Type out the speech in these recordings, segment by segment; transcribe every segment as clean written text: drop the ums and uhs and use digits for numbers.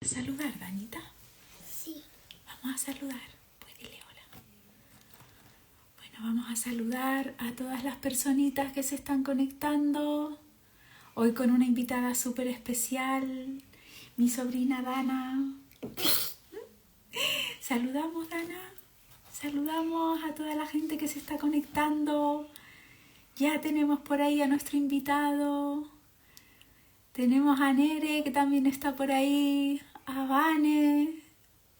Saludar, Danita. Sí. Vamos a saludar. Pues dile hola. Bueno, vamos a saludar a todas las personitas que se están conectando. Hoy con una invitada súper especial, mi sobrina Dana. Saludamos, Dana. Saludamos a toda la gente que se está conectando. Ya tenemos por ahí a nuestro invitado. Tenemos a Nere, que también está por ahí. A Vane.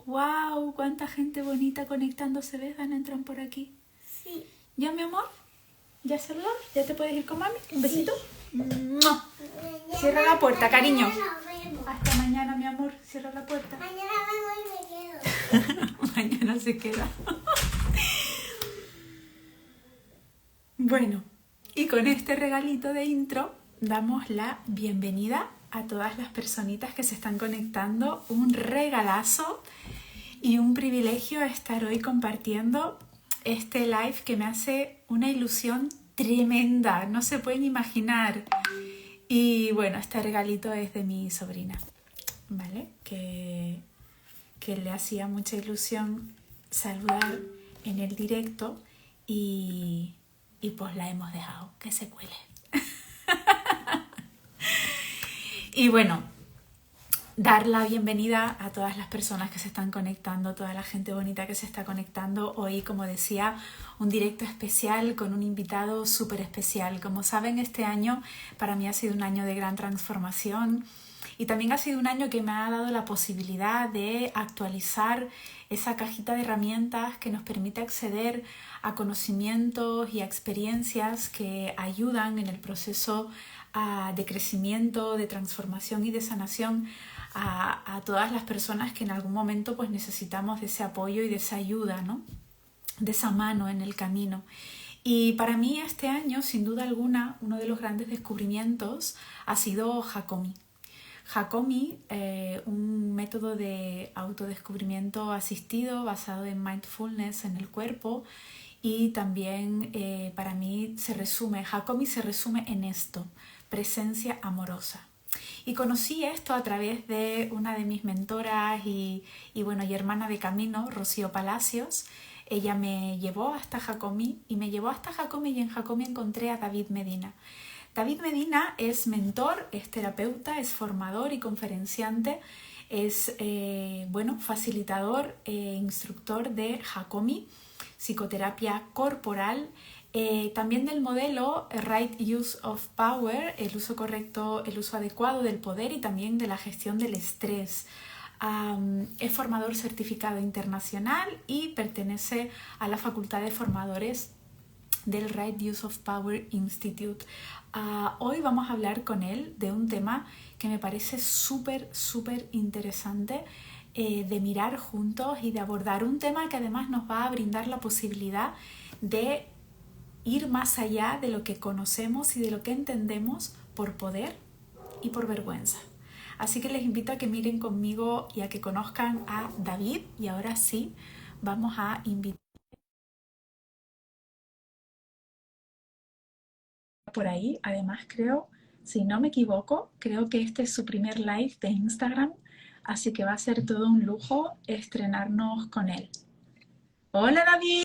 ¡Wow! ¡Cuánta gente bonita conectándose! ¿Ves? Van a entrar por aquí. Sí. ¿Ya, mi amor? ¿Ya saludamos? ¿Ya te puedes ir con mami? ¿Un besito? ¡Mua! Cierra la puerta, cariño. Hasta mañana, mi amor. Cierra la puerta. Mañana vengo y me quedo. Mañana se queda. Bueno, y con este regalito de intro damos la bienvenida a todas las personitas que se están conectando. Un regalazo y un privilegio estar hoy compartiendo este live que me hace una ilusión tremenda, no se pueden imaginar. Y bueno, este regalito es de mi sobrina, ¿vale? Que le hacía mucha ilusión saludar en el directo y pues la hemos dejado que se cuele. Y bueno, dar la bienvenida a todas las personas que se están conectando, toda la gente bonita que se está conectando. Hoy, como decía, un directo especial con un invitado súper especial. Como saben, este año para mí ha sido un año de gran transformación y también ha sido un año que me ha dado la posibilidad de actualizar esa cajita de herramientas que nos permite acceder a conocimientos y a experiencias que ayudan en el proceso de crecimiento, de transformación y de sanación a todas las personas que en algún momento pues necesitamos de ese apoyo y de esa ayuda, ¿no? De esa mano en el camino. Y para mí este año, sin duda alguna, uno de los grandes descubrimientos ha sido Hakomi. Hakomi, un método de autodescubrimiento asistido basado en mindfulness en el cuerpo, y también para mí Hakomi se resume en esto: presencia amorosa. Y conocí esto a través de una de mis mentoras y hermana de camino, Rocío Palacios. Ella me llevó hasta Hakomi y en Hakomi encontré a David Medina. David Medina es mentor, es terapeuta, es formador y conferenciante, es facilitador e instructor de Hakomi, psicoterapia corporal, también del modelo Right Use of Power, el uso correcto, el uso adecuado del poder, y también de la gestión del estrés. Es formador certificado internacional y pertenece a la Facultad de Formadores del Right Use of Power Institute. Hoy vamos a hablar con él de un tema que me parece súper interesante de mirar juntos y de abordar, un tema que además nos va a brindar la posibilidad de ir más allá de lo que conocemos y de lo que entendemos por poder y por vergüenza. Así que les invito a que miren conmigo y a que conozcan a David. Y ahora sí, vamos a invitar por ahí. Además creo, si no me equivoco, creo que este es su primer live de Instagram, así que va a ser todo un lujo estrenarnos con él. Hola, David.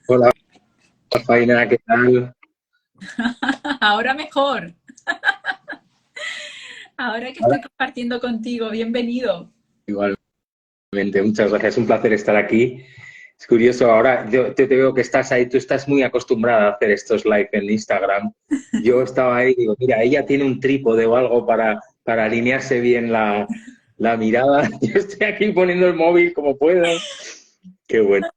Hola, Faina, ¿qué tal? Ahora mejor. Ahora que estoy compartiendo contigo, bienvenido. Igualmente, muchas gracias. Es un placer estar aquí. Es curioso, ahora yo te veo que estás ahí, tú estás muy acostumbrada a hacer estos live en Instagram. Yo estaba ahí y digo, mira, ella tiene un trípode o algo para alinearse bien la mirada. Yo estoy aquí poniendo el móvil como puedo. Qué bueno.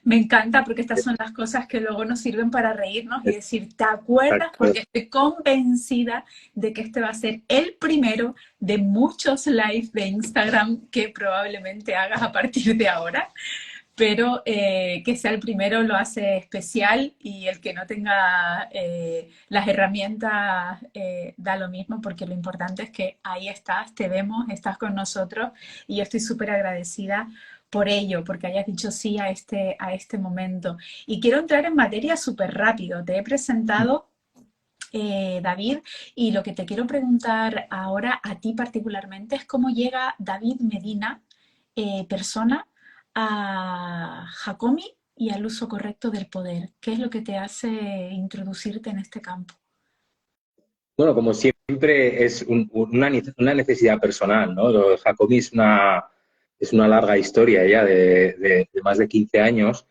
Me encanta porque estas son las cosas que luego nos sirven para reírnos y decir, ¿te acuerdas? Exacto. Porque estoy convencida de que este va a ser el primero de muchos live de Instagram que probablemente hagas a partir de ahora, pero que sea el primero lo hace especial, y el que no tenga las herramientas da lo mismo, porque lo importante es que ahí estás, te vemos, estás con nosotros, y yo estoy súper agradecida por ello, porque hayas dicho sí a este momento. Y quiero entrar en materia súper rápido. Te he presentado David, y lo que te quiero preguntar ahora a ti particularmente es cómo llega David Medina, persona, a Hakomi y al uso correcto del poder. ¿Qué es lo que te hace introducirte en este campo? Bueno, como siempre, es una necesidad personal, ¿no? Lo de Jacobi es una larga historia ya de más de 15 años.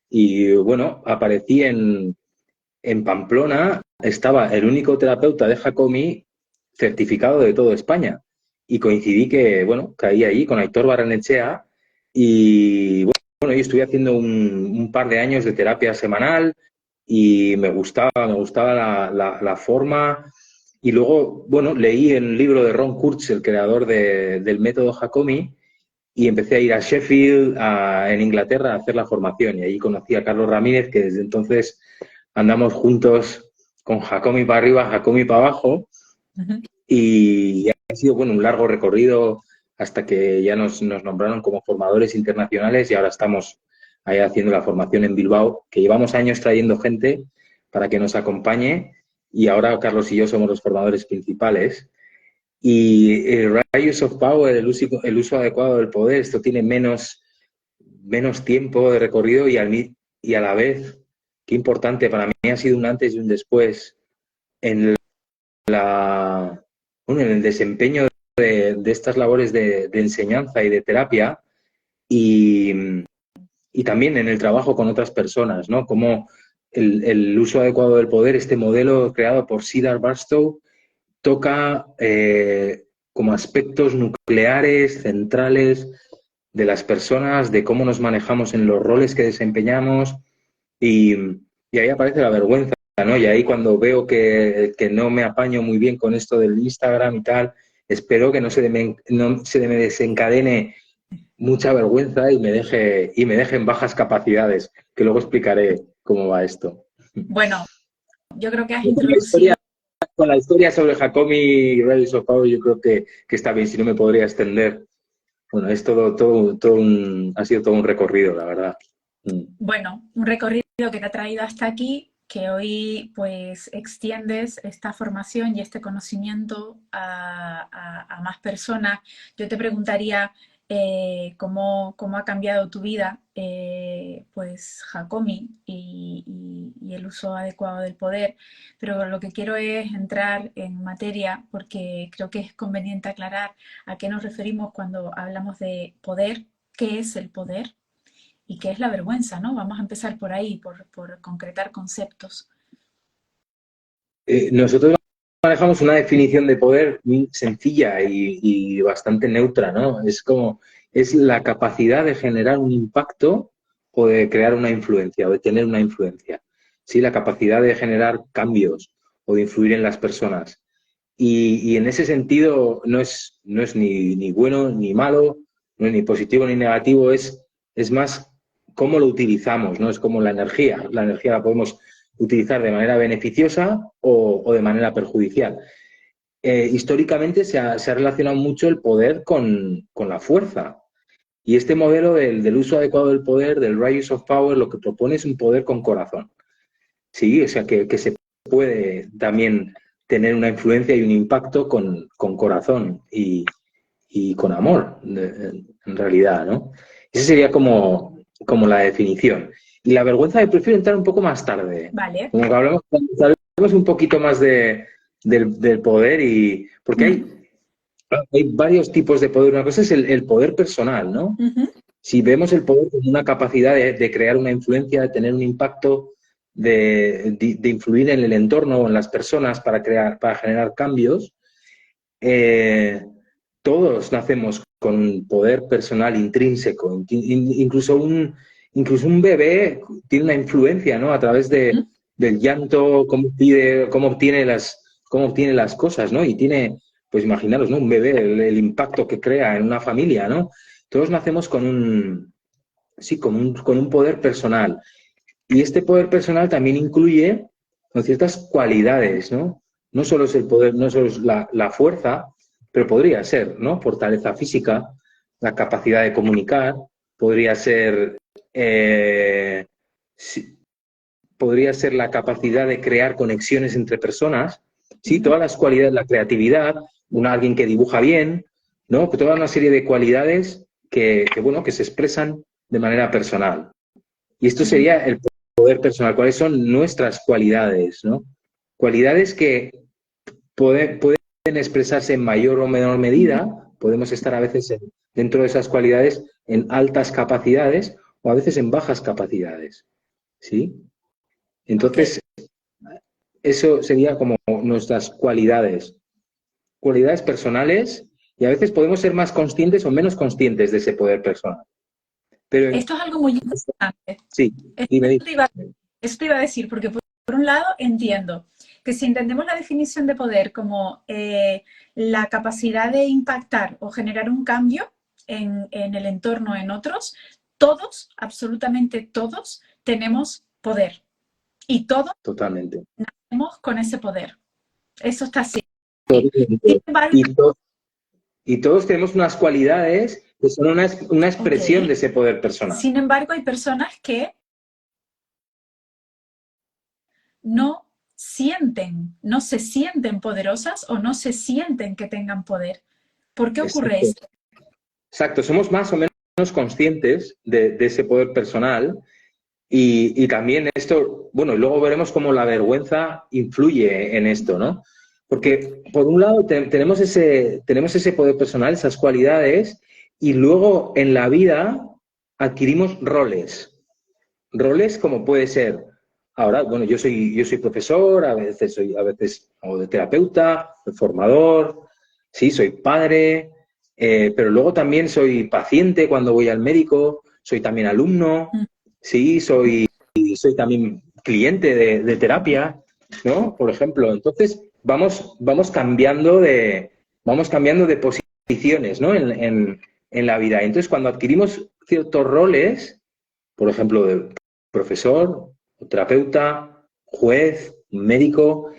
Y bueno, aparecí en Pamplona, estaba el único terapeuta de Jacobi certificado de toda España. Y coincidí que, bueno, caí ahí con Aitor Barrenechea y, bueno, yo estuve haciendo un par de años de terapia semanal y me gustaba la forma. Y luego, bueno, leí el libro de Ron Kurtz, el creador del método Hakomi, y empecé a ir a Sheffield, en Inglaterra, a hacer la formación. Y ahí conocí a Carlos Ramírez, que desde entonces andamos juntos con Hakomi para arriba, Hakomi para abajo. Ujú. Y ha sido, bueno, un largo recorrido hasta que ya nos nombraron como formadores internacionales y ahora estamos ahí haciendo la formación en Bilbao, que llevamos años trayendo gente para que nos acompañe y ahora Carlos y yo somos los formadores principales. Y el right use of power, el uso adecuado del poder, esto tiene menos tiempo de recorrido y a la vez, qué importante, para mí ha sido un antes y un después en bueno, en el desempeño de estas labores de enseñanza y de terapia y, y también en el trabajo con otras personas, ¿no? Como el uso adecuado del poder, este modelo creado por Cedar Barstow, toca como aspectos nucleares, centrales de las personas, de cómo nos manejamos en los roles que desempeñamos y, y ahí aparece la vergüenza, ¿no? Y ahí cuando veo que no me apaño muy bien con esto del Instagram y tal, espero que no se me desencadene mucha vergüenza y me deje en bajas capacidades, que luego explicaré cómo va esto. Bueno, yo creo que has Con la historia, introducido. con la historia sobre Jacomi y Reyes of Power, yo creo que está bien, si no me podría extender. Bueno, es ha sido todo un recorrido, la verdad. Mm. Bueno, un recorrido que te ha traído hasta aquí, que hoy pues extiendes esta formación y este conocimiento a más personas. Yo te preguntaría cómo ha cambiado tu vida, pues Hakomi y el uso adecuado del poder, pero lo que quiero es entrar en materia porque creo que es conveniente aclarar a qué nos referimos cuando hablamos de poder, qué es el poder y qué es la vergüenza, ¿no? Vamos a empezar por ahí, por concretar conceptos. Nosotros manejamos una definición de poder muy sencilla y bastante neutra, ¿no? Es la capacidad de generar un impacto o de crear una influencia o de tener una influencia. Sí, la capacidad de generar cambios o de influir en las personas. Y en ese sentido no es ni bueno ni malo, no es ni positivo ni negativo, es más cómo lo utilizamos, ¿no? Es como la energía. La energía la podemos utilizar de manera beneficiosa o de manera perjudicial. Históricamente se ha relacionado mucho el poder con la fuerza. Y este modelo del uso adecuado del poder, del right use of power, lo que propone es un poder con corazón. Sí, o sea, que se puede también tener una influencia y un impacto con corazón y con amor, en realidad, ¿no? Esa sería como la definición. Y la vergüenza me prefiero entrar un poco más tarde, Vale. como que hablemos un poquito más del poder porque Ujú, hay varios tipos de poder. Una cosa es el poder personal, ¿no? ujú. Si vemos el poder como una capacidad de crear una influencia, de tener un impacto, de influir en el entorno o en las personas para generar cambios, eh, todos nacemos con un poder personal intrínseco. Incluso un bebé tiene una influencia, ¿no? A través del llanto, cómo obtiene las cosas, ¿no? Y tiene, pues imaginaros, ¿no? Un bebé, el impacto que crea en una familia, ¿no? Todos nacemos sí, con un poder personal. Y este poder personal también incluye con ciertas cualidades, ¿no? No solo es el poder, no solo es la fuerza, pero podría ser, ¿no? Fortaleza física, la capacidad de comunicar, podría ser eh, si- podría ser la capacidad de crear conexiones entre personas, ¿sí? Ujú. Todas las cualidades, la creatividad, alguien que dibuja bien, ¿no? Toda una serie de cualidades bueno, que se expresan de manera personal. Y esto Ujú. sería el poder personal. ¿Cuáles son nuestras cualidades, ¿no? Cualidades que pueden expresarse en mayor o menor medida. Podemos estar a veces dentro de esas cualidades en altas capacidades o a veces en bajas capacidades, ¿sí? Ok. Entonces, eso sería como nuestras cualidades. Cualidades personales, y a veces podemos ser más conscientes o menos conscientes de ese poder personal. Pero Esto es algo muy importante. sí, dime, Esto dime. te iba, esto te iba a decir, porque por un lado entiendo que si entendemos la definición de poder como la capacidad de impactar o generar un cambio en el entorno, en otros, todos, absolutamente todos, tenemos poder. Y todos Totalmente. tenemos con ese poder. Eso está así. Sin Totalmente. embargo, Y, y todos tenemos unas cualidades que son una ok, expresión de ese poder personal. sin embargo hay personas que no sienten, no se sienten poderosas o no se sienten que tengan poder. ¿Por qué ocurre Exacto. esto? Exacto. Somos más o menos conscientes de ese poder personal y también esto, bueno, y luego veremos cómo la vergüenza influye en esto, ¿no? Porque por un lado tenemos ese poder personal, esas cualidades, y luego en la vida adquirimos roles. Roles como puede ser, ahora, bueno, yo soy profesor, a veces hago de terapeuta, de formador, sí, soy padre, pero luego también soy paciente cuando voy al médico, soy también alumno, sí, soy también cliente de terapia, ¿no? Por ejemplo, entonces vamos cambiando de posiciones, ¿no? En la vida. Entonces, cuando adquirimos ciertos roles, por ejemplo, de profesor, terapeuta, juez, médico,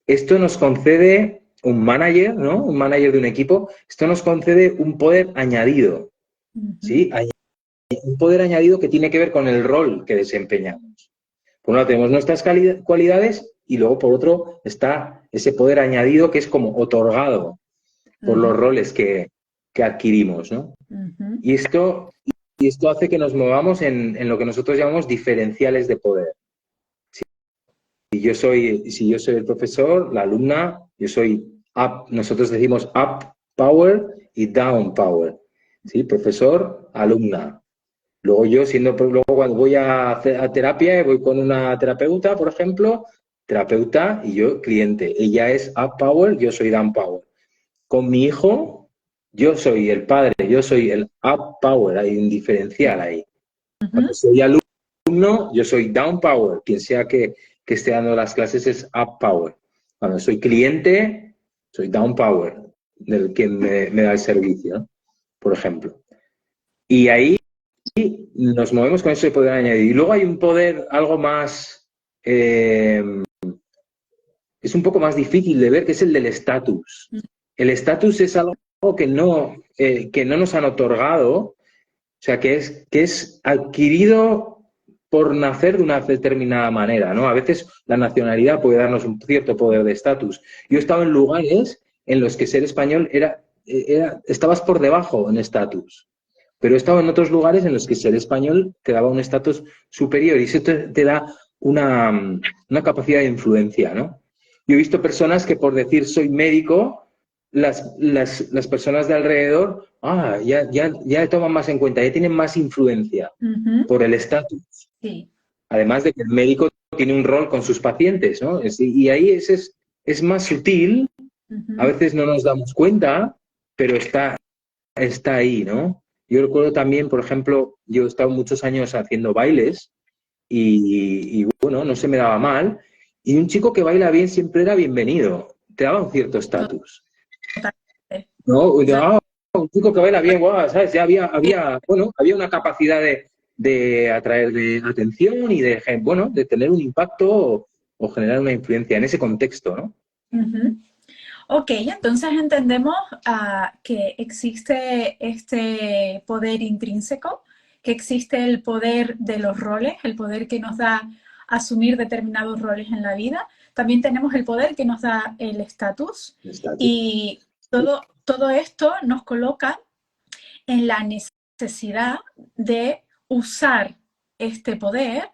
esto nos concede un manager, ¿no? Un manager de un equipo, esto nos concede un poder añadido, Ujú. ¿sí? Un poder añadido que tiene que ver con el rol que desempeñamos. Por un lado tenemos nuestras cualidades y luego por otro está ese poder añadido que es como otorgado por Ujú. los roles que adquirimos, ¿no? Ujú. Y esto hace que nos movamos en lo que nosotros llamamos diferenciales de poder. Si yo soy el profesor, la alumna, yo soy up, nosotros decimos up power y down power. ¿Sí? Profesor, alumna. Luego luego cuando voy a terapia, voy con una terapeuta, por ejemplo, terapeuta y yo cliente. Ella es up power, yo soy down power. Con mi hijo, yo soy el padre, yo soy el up power, hay un diferencial ahí. Cuando Ujú. soy alumno, yo soy down power, quien sea que esté dando las clases es up power. Cuando soy cliente, soy down power, del quien me da el servicio, ¿no? Por ejemplo. Y ahí nos movemos con ese poder añadido. Y luego hay un poder algo más, es un poco más difícil de ver, que es el del estatus. El estatus es algo que no nos han otorgado, o sea, que es adquirido por nacer de una determinada manera, ¿no? A veces la nacionalidad puede darnos un cierto poder de estatus. Yo he estado en lugares en los que ser español estabas por debajo en estatus. Pero he estado en otros lugares en los que ser español te daba un estatus superior y eso te da una capacidad de influencia, ¿no? Yo he visto personas que por decir soy médico, las personas de alrededor, ya toman más en cuenta, ya tienen más influencia Ujú. por el estatus. Sí. Además de que el médico tiene un rol con sus pacientes, ¿no? Y ahí es más sutil, a Ujú. veces no nos damos cuenta, pero está ahí, ¿no? Yo recuerdo también, por ejemplo, yo he estado muchos años haciendo bailes y bueno, no se me daba mal. Y un chico que baila bien siempre era bienvenido, te daba un cierto estatus. Totalmente. ¿No? Yo- Un chico que baila bien, guau, ¿sabes? Ya había una capacidad de atraer de atención y bueno, de tener un impacto o generar una influencia en ese contexto, ¿no? Ujú. Ok, entonces entendemos que existe este poder intrínseco, que existe el poder de los roles, el poder que nos da asumir determinados roles en la vida. También tenemos el poder que nos da el estatus. Y todo esto nos coloca en la necesidad de usar este poder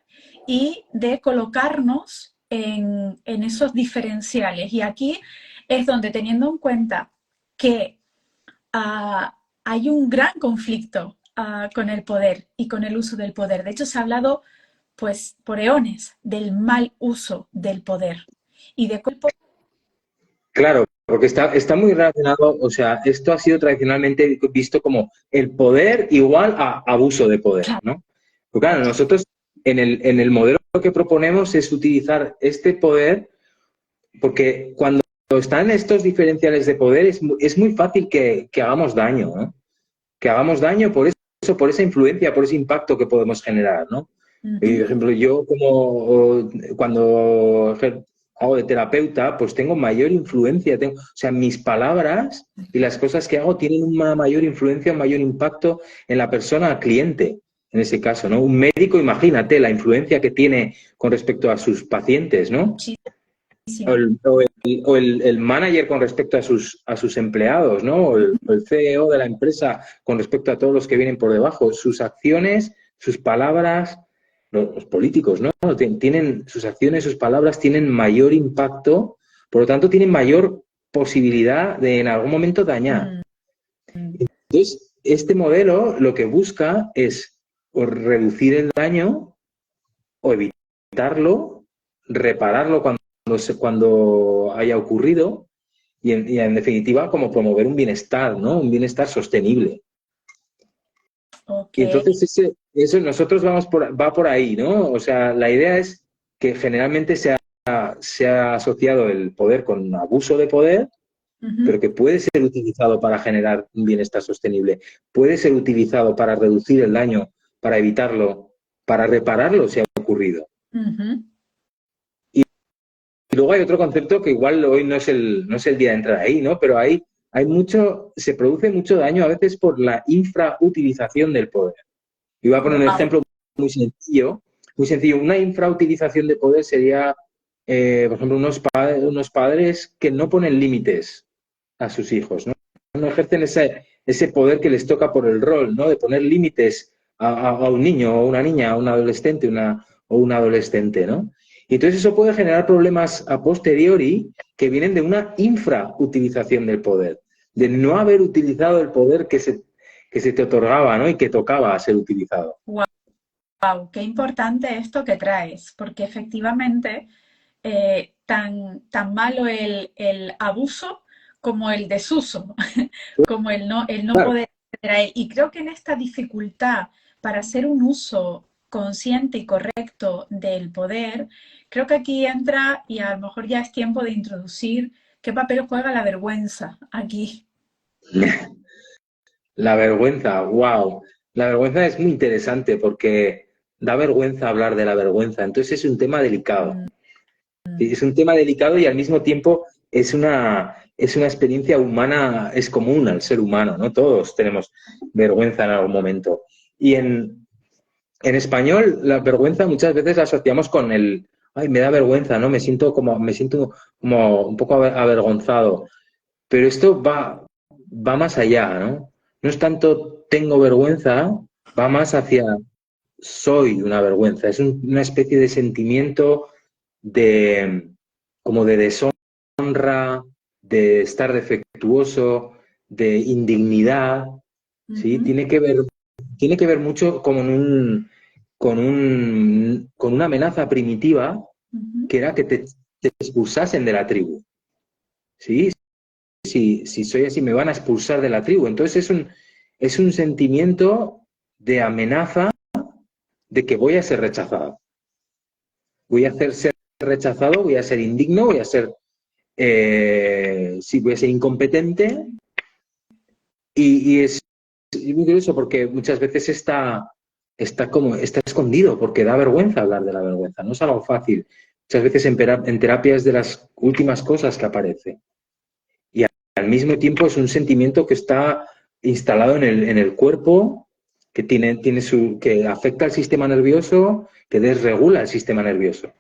y de colocarnos en esos diferenciales. Y aquí es donde, teniendo en cuenta que hay un gran conflicto con el poder y con el uso del poder. De hecho, se ha hablado pues por eones del mal uso del poder y de cómo... Claro, porque está muy relacionado, o sea, esto ha sido tradicionalmente visto como el poder igual a abuso de poder, ¿no? Porque claro, nosotros en el modelo que proponemos es utilizar este poder porque cuando están estos diferenciales de poder es muy fácil que hagamos daño, ¿no? Que hagamos daño por eso, por esa influencia, por ese impacto que podemos generar, ¿no? Uh-huh. Por ejemplo, yo cuando hago de terapeuta, pues tengo mayor influencia, o sea, mis palabras y las cosas que hago tienen una mayor influencia, un mayor impacto en la persona, cliente, en ese caso, ¿no? Un médico, imagínate la influencia que tiene con respecto a sus pacientes, ¿no? Sí. O el manager con respecto a sus empleados, ¿no? O el CEO de la empresa con respecto a todos los que vienen por debajo. Sus acciones, sus palabras, los políticos, ¿no? Sus acciones, sus palabras tienen mayor impacto, por lo tanto tienen mayor posibilidad de en algún momento dañar. Entonces, este modelo lo que busca es o reducir el daño o evitarlo, repararlo cuando haya ocurrido y en definitiva como promover un bienestar, ¿no? Un bienestar sostenible. Okay. Y entonces eso nosotros va por ahí, ¿no? O sea, la idea es que generalmente se ha asociado el poder con abuso de poder, pero que puede ser utilizado para generar un bienestar sostenible, puede ser utilizado para reducir el daño, para evitarlo, para repararlo si ha ocurrido. Y luego hay otro concepto que igual hoy no es el día de entrar ahí, ¿no? Pero se produce mucho daño a veces por la infrautilización del poder. Y voy a poner un ejemplo muy sencillo. Una infrautilización de poder sería, por ejemplo, unos padres que no ponen límites a sus hijos, ¿no? No ejercen ese poder que les toca por el rol, ¿no? De poner límites a un niño o una niña, a un adolescente o un adolescente, ¿no? Y entonces eso puede generar problemas a posteriori que vienen de una infrautilización del poder, de no haber utilizado el poder que se te otorgaba, ¿no? Y que tocaba ser utilizado. Wow, qué importante esto que traes, porque efectivamente tan malo el abuso como el desuso, como el no Claro. poder acceder a él. Y creo que en esta dificultad para hacer un uso consciente y correcto del poder, creo que aquí entra, y a lo mejor ya es tiempo de introducir qué papel juega la vergüenza aquí. La vergüenza, wow. La vergüenza es muy interesante porque da vergüenza hablar de la vergüenza. Entonces es un tema delicado. Es un tema delicado y al mismo tiempo es una experiencia humana, es común al ser humano, ¿no? Todos tenemos vergüenza en algún momento. Y en español, la vergüenza muchas veces la asociamos con ay, me da vergüenza, ¿no? Me siento como un poco avergonzado. Pero esto va más allá, ¿no? No es tanto tengo vergüenza, va más hacia soy una vergüenza. Es una especie de sentimiento como de deshonra, de estar defectuoso, de indignidad, ¿sí? Tiene que ver mucho como con una amenaza primitiva que era que te expulsasen de la tribu, ¿sí? Si soy así me van a expulsar de la tribu. Entonces es un sentimiento de amenaza de que voy a ser rechazado. Voy a ser rechazado, voy a ser indigno, voy a ser incompetente. Y es muy curioso porque muchas veces está escondido porque da vergüenza hablar de la vergüenza. No es algo fácil. Muchas veces en terapia es de las últimas cosas que aparece. Al mismo tiempo es un sentimiento que está instalado en el cuerpo, que afecta al sistema nervioso, que desregula el sistema nervioso.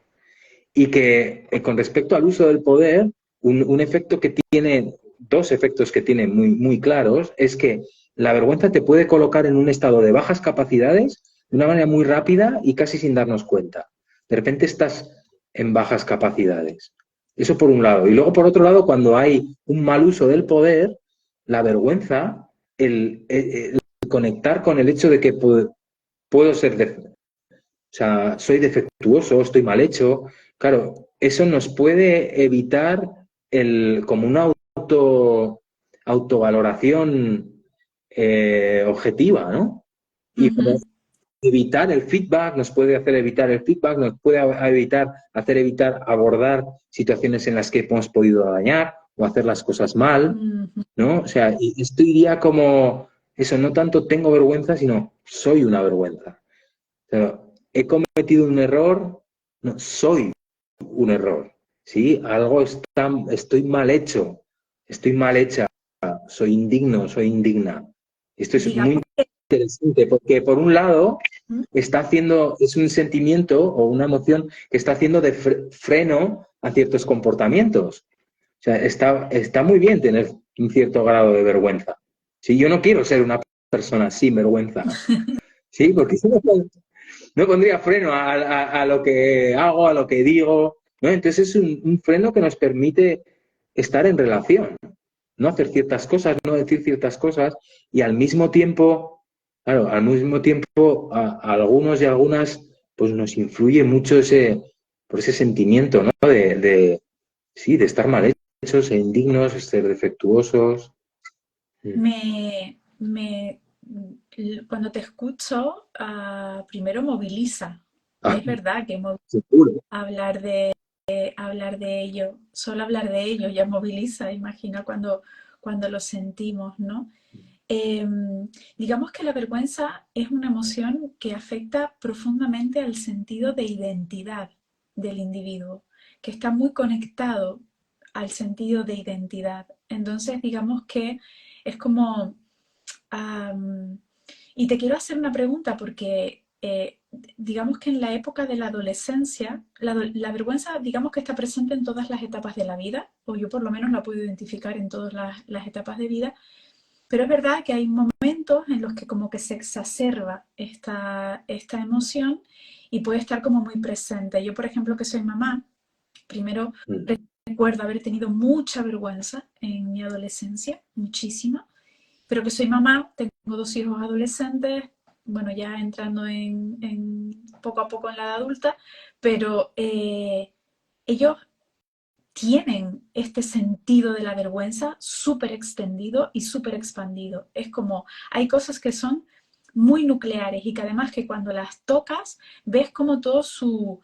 Y que con respecto al uso del poder, un efecto que tiene, dos efectos que tiene muy, muy claros, es que la vergüenza te puede colocar en un estado de bajas capacidades de una manera muy rápida y casi sin darnos cuenta. De repente estás en bajas capacidades. Eso por un lado. Y luego, por otro lado, cuando hay un mal uso del poder, la vergüenza, el conectar con el hecho de que puedo ser, o sea, soy defectuoso, estoy mal hecho, claro, eso nos puede evitar como una autovaloración objetiva, ¿no? Y como evitar el feedback, nos puede hacer evitar el feedback, nos puede hacer evitar abordar situaciones en las que hemos podido dañar o hacer las cosas mal, ¿no? O sea, y esto iría como eso, no tanto tengo vergüenza, sino soy una vergüenza. O sea, he cometido un error, no, soy un error, ¿sí? Estoy mal hecho, estoy mal hecha, soy indigno, soy indigna. Esto es muy interesante porque, por un lado, es un sentimiento o una emoción que está haciendo de freno a ciertos comportamientos. O sea, está muy bien tener un cierto grado de vergüenza. Sí, yo no quiero ser una persona sin vergüenza, ¿sí? Porque no pondría freno a lo que hago, a lo que digo, ¿no? Entonces es un freno que nos permite estar en relación, no hacer ciertas cosas, no decir ciertas cosas, y al mismo tiempo, claro, a algunos y algunas, pues nos influye mucho por ese sentimiento, ¿no? Sí, de estar mal hechos e indignos, ser defectuosos. Cuando te escucho, primero moviliza. Es verdad que Seguro. hablar de ello, solo hablar de ello ya moviliza, imagina cuando lo sentimos, ¿no? Digamos que la vergüenza es una emoción que afecta profundamente al sentido de identidad del individuo, que está muy conectado al sentido de identidad. Entonces, digamos que es como... y te quiero hacer una pregunta porque digamos que en la época de la adolescencia, la vergüenza digamos que está presente en todas las etapas de la vida, o yo por lo menos la puedo identificar en todas las etapas de vida, pero es verdad que hay momentos en los que como que se exacerba esta emoción y puede estar como muy presente. Yo, por ejemplo, que soy mamá, primero recuerdo haber tenido mucha vergüenza en mi adolescencia, muchísima, pero que soy mamá, tengo 2 hijos adolescentes, bueno, ya entrando en poco a poco en la edad adulta, pero ellos tienen este sentido de la vergüenza súper extendido y súper expandido. Es como, hay cosas que son muy nucleares y que además que cuando las tocas ves como todo su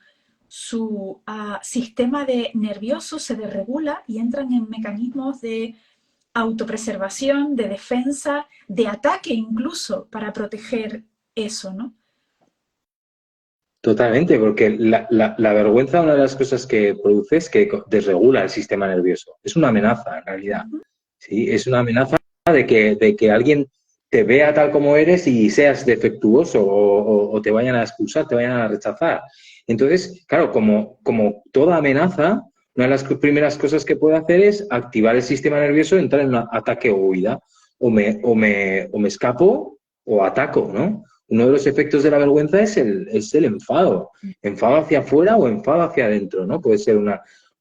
sistema nervioso se desregula y entran en mecanismos de autopreservación, de defensa, de ataque incluso para proteger eso, ¿no? Totalmente, porque la vergüenza, una de las cosas que produce es que desregula el sistema nervioso. Es una amenaza, en realidad. ¿Sí? Es una amenaza de que alguien te vea tal como eres y seas defectuoso o te vayan a expulsar, te vayan a rechazar. Entonces, claro, como toda amenaza, una de las primeras cosas que puede hacer es activar el sistema nervioso, entrar en un ataque o huida. O me escapo o ataco, ¿no? Uno de los efectos de la vergüenza es el enfado. Enfado hacia afuera o enfado hacia adentro, ¿no? Puede ser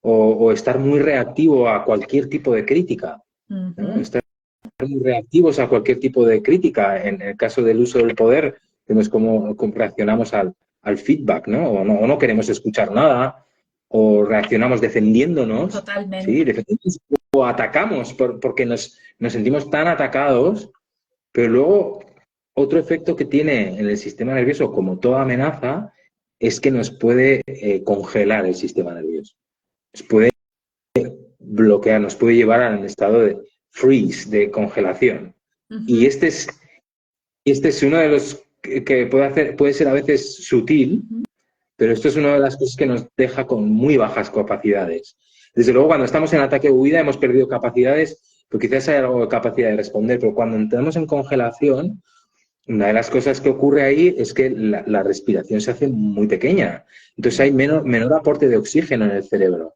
o estar muy reactivo a cualquier tipo de crítica, ¿no? Estar muy reactivos a cualquier tipo de crítica. En el caso del uso del poder, vemos cómo reaccionamos al feedback, ¿no? O no queremos escuchar nada, o reaccionamos defendiéndonos. Totalmente. ¿Sí? Defendemos o atacamos porque nos sentimos tan atacados, pero luego otro efecto que tiene en el sistema nervioso, como toda amenaza, es que nos puede congelar el sistema nervioso. Nos puede bloquear, nos puede llevar al estado de freeze, de congelación. Y este es uno de los que puede ser a veces sutil, pero esto es una de las cosas que nos deja con muy bajas capacidades. Desde luego, cuando estamos en ataque o huida, hemos perdido capacidades, pero quizás hay algo de capacidad de responder, pero cuando entramos en congelación, una de las cosas que ocurre ahí es que la respiración se hace muy pequeña. Entonces hay menor aporte de oxígeno en el cerebro.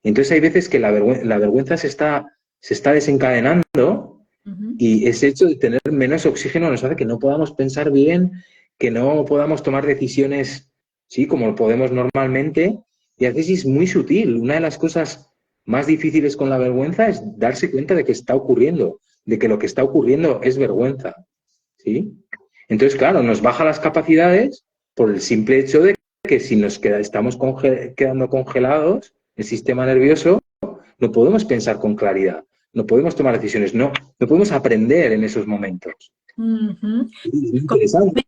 Entonces hay veces que la vergüenza se está desencadenando Ujú. y ese hecho de tener menos oxígeno nos hace que no podamos pensar bien, que no podamos tomar decisiones, sí, como lo podemos normalmente. Y a veces es muy sutil. Una de las cosas más difíciles con la vergüenza es darse cuenta de que está ocurriendo, de que lo que está ocurriendo es vergüenza, ¿sí? Entonces, claro, nos baja las capacidades por el simple hecho de que si estamos quedando congelados, el sistema nervioso, no podemos pensar con claridad, no podemos tomar decisiones, no podemos aprender en esos momentos. Ujú. Es interesante.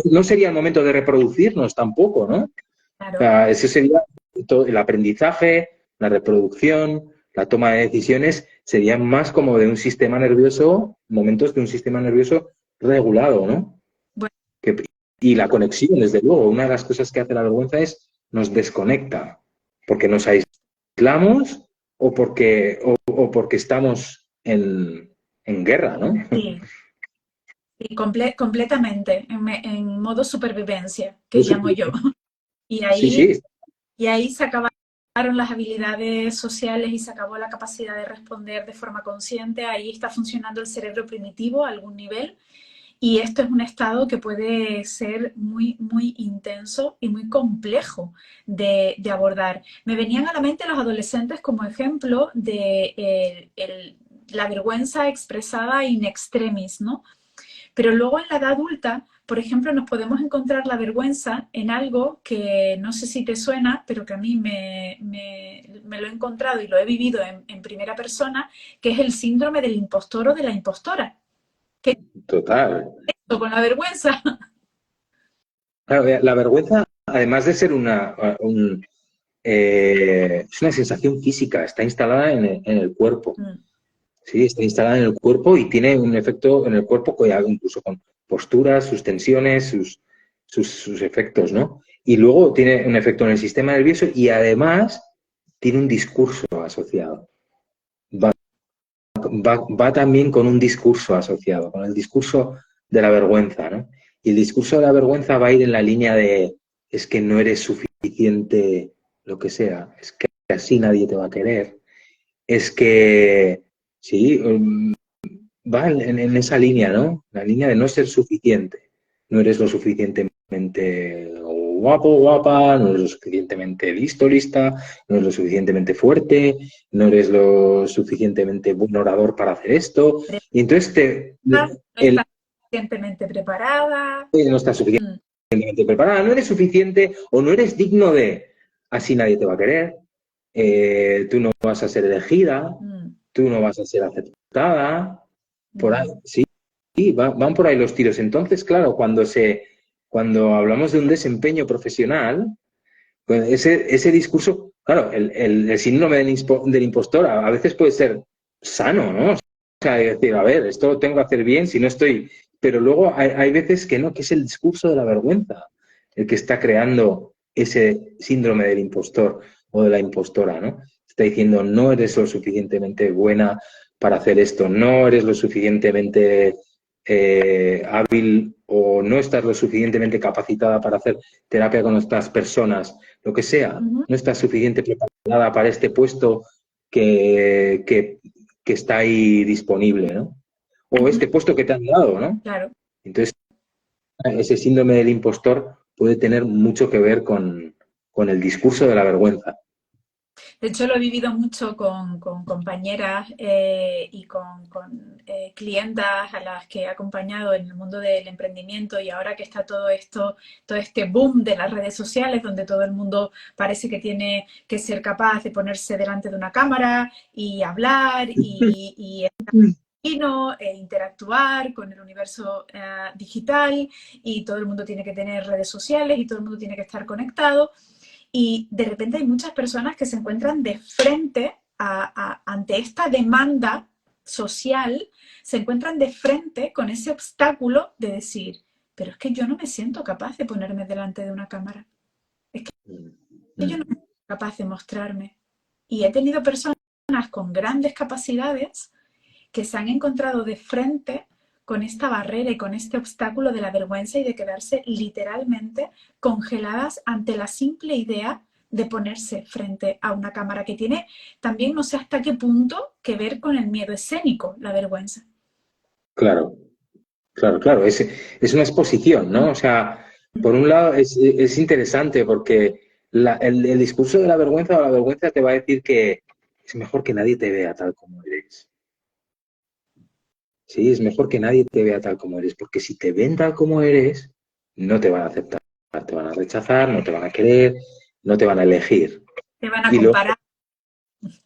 No sería el momento de reproducirnos tampoco, ¿no? O Claro. sea, ese sería todo, el aprendizaje, la reproducción, la toma de decisiones, serían más como de un sistema nervioso, momentos de un sistema nervioso regulado, ¿no? Bueno, Que- y la conexión, desde luego, una de las cosas que hace la vergüenza es nos desconecta, porque nos aislamos o porque estamos en guerra, ¿no? sí, sí, completamente, en modo supervivencia, que llamo yo. Y Sí, ahí, sí, y ahí se acabaron las habilidades sociales y se acabó la capacidad de responder de forma consciente. Ahí está funcionando el cerebro primitivo a algún nivel. Y esto es un estado que puede ser muy, muy intenso y muy complejo de abordar. Me venían a la mente los adolescentes como ejemplo de la vergüenza expresada in extremis, ¿no? Pero luego en la edad adulta, por ejemplo, nos podemos encontrar la vergüenza en algo que no sé si te suena, pero que a mí me lo he encontrado y lo he vivido en primera persona, que es el síndrome del impostor o de la impostora. ¿Qué es total. esto con la vergüenza? Claro, la vergüenza, además de ser es una sensación física, está instalada en el cuerpo. Mm. Sí, está instalada en el cuerpo y tiene un efecto en el cuerpo, incluso con posturas, sus tensiones, sus efectos, ¿no? Y luego tiene un efecto en el sistema nervioso y además tiene un discurso asociado. Va, va también con un discurso asociado, con el discurso de la vergüenza, ¿no? Y el discurso de la vergüenza va a ir en la línea de es que no eres suficiente, lo que sea, es que así nadie te va a querer, es que, sí, va en esa línea, ¿no? La línea de no ser suficiente. No eres lo suficientemente guapo, guapa, no eres lo suficientemente listo, lista, no eres lo suficientemente fuerte, no eres lo suficientemente buen orador para hacer esto. Y entonces No estás suficientemente preparada. no estás Mm. suficientemente preparada, no eres suficiente o no eres digno de, así nadie te va a querer, tú no vas a ser elegida, Mm. tú no vas a ser aceptada, por ahí, Mm. sí, sí, van por ahí los tiros. Entonces, claro, cuando hablamos de un desempeño profesional, pues ese discurso, claro, el síndrome del impostor a veces puede ser sano, ¿no? O sea, decir, a ver, esto lo tengo que hacer bien si no estoy. Pero luego hay veces que no, que es el discurso de la vergüenza el que está creando ese síndrome del impostor o de la impostora, ¿no? Está diciendo, no eres lo suficientemente buena para hacer esto, no eres lo suficientemente hábil o no estás lo suficientemente capacitada para hacer terapia con otras personas, lo que sea, Ujú. no estás suficiente preparada para este puesto que está ahí disponible, ¿no? O Ujú. este puesto que te han dado, ¿no? Claro. Entonces, ese síndrome del impostor puede tener mucho que ver con el discurso de la vergüenza. De hecho, lo he vivido mucho con compañeras y con clientas a las que he acompañado en el mundo del emprendimiento y ahora que está todo esto, todo este boom de las redes sociales donde todo el mundo parece que tiene que ser capaz de ponerse delante de una cámara y hablar y interactuar con el universo digital y todo el mundo tiene que tener redes sociales y todo el mundo tiene que estar conectado. Y de repente hay muchas personas que se encuentran de frente ante esta demanda social, se encuentran de frente con ese obstáculo de decir, pero es que yo no me siento capaz de ponerme delante de una cámara, es que yo no soy capaz de mostrarme. Y he tenido personas con grandes capacidades que se han encontrado de frente con esta barrera y con este obstáculo de la vergüenza y de quedarse literalmente congeladas ante la simple idea de ponerse frente a una cámara, que tiene también no sé hasta qué punto que ver con el miedo escénico, la vergüenza. Claro, claro, claro. Es una exposición, ¿no? O sea, por un lado es interesante porque el discurso de la vergüenza o la vergüenza te va a decir que es mejor que nadie te vea tal como eres. Sí, es mejor que nadie te vea tal como eres, porque si te ven tal como eres, no te van a aceptar, te van a rechazar, no te van a querer, no te van a elegir. Te van a Y luego comparar.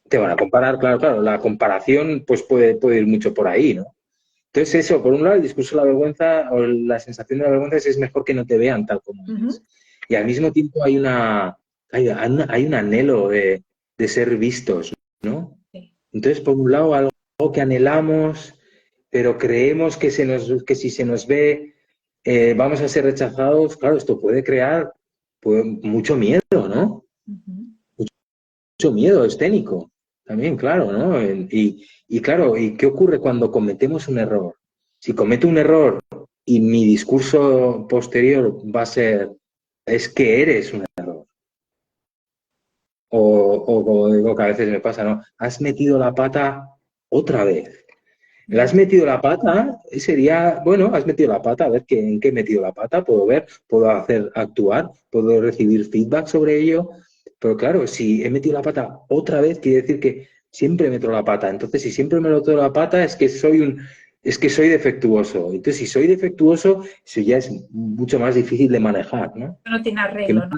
te van a comparar, claro, claro, la comparación pues puede ir mucho por ahí, ¿no? Entonces eso, por un lado, el discurso de la vergüenza o la sensación de la vergüenza es mejor que no te vean tal como Ujú. eres. Y al mismo tiempo hay un anhelo de ser vistos, ¿no? Sí. Entonces, por un lado, algo que anhelamos, pero creemos que si se nos ve vamos a ser rechazados, claro, esto puede crear mucho miedo, ¿no? Ujú. Mucho miedo escénico también, claro, ¿no? Y claro, ¿y qué ocurre cuando cometemos un error? Si cometo un error y mi discurso posterior va a ser, es que eres un error. O como digo que a veces me pasa, ¿no? Has metido la pata otra vez. ¿Le has metido la pata? Sería, bueno, has metido la pata, a ver en qué he metido la pata, puedo ver, puedo hacer actuar, puedo recibir feedback sobre ello, pero claro, si he metido la pata otra vez, quiere decir que siempre meto la pata. Entonces, si siempre me meto la pata, es que soy defectuoso. Entonces, si soy defectuoso, eso ya es mucho más difícil de manejar, ¿no? No tiene Que arreglo, ¿no?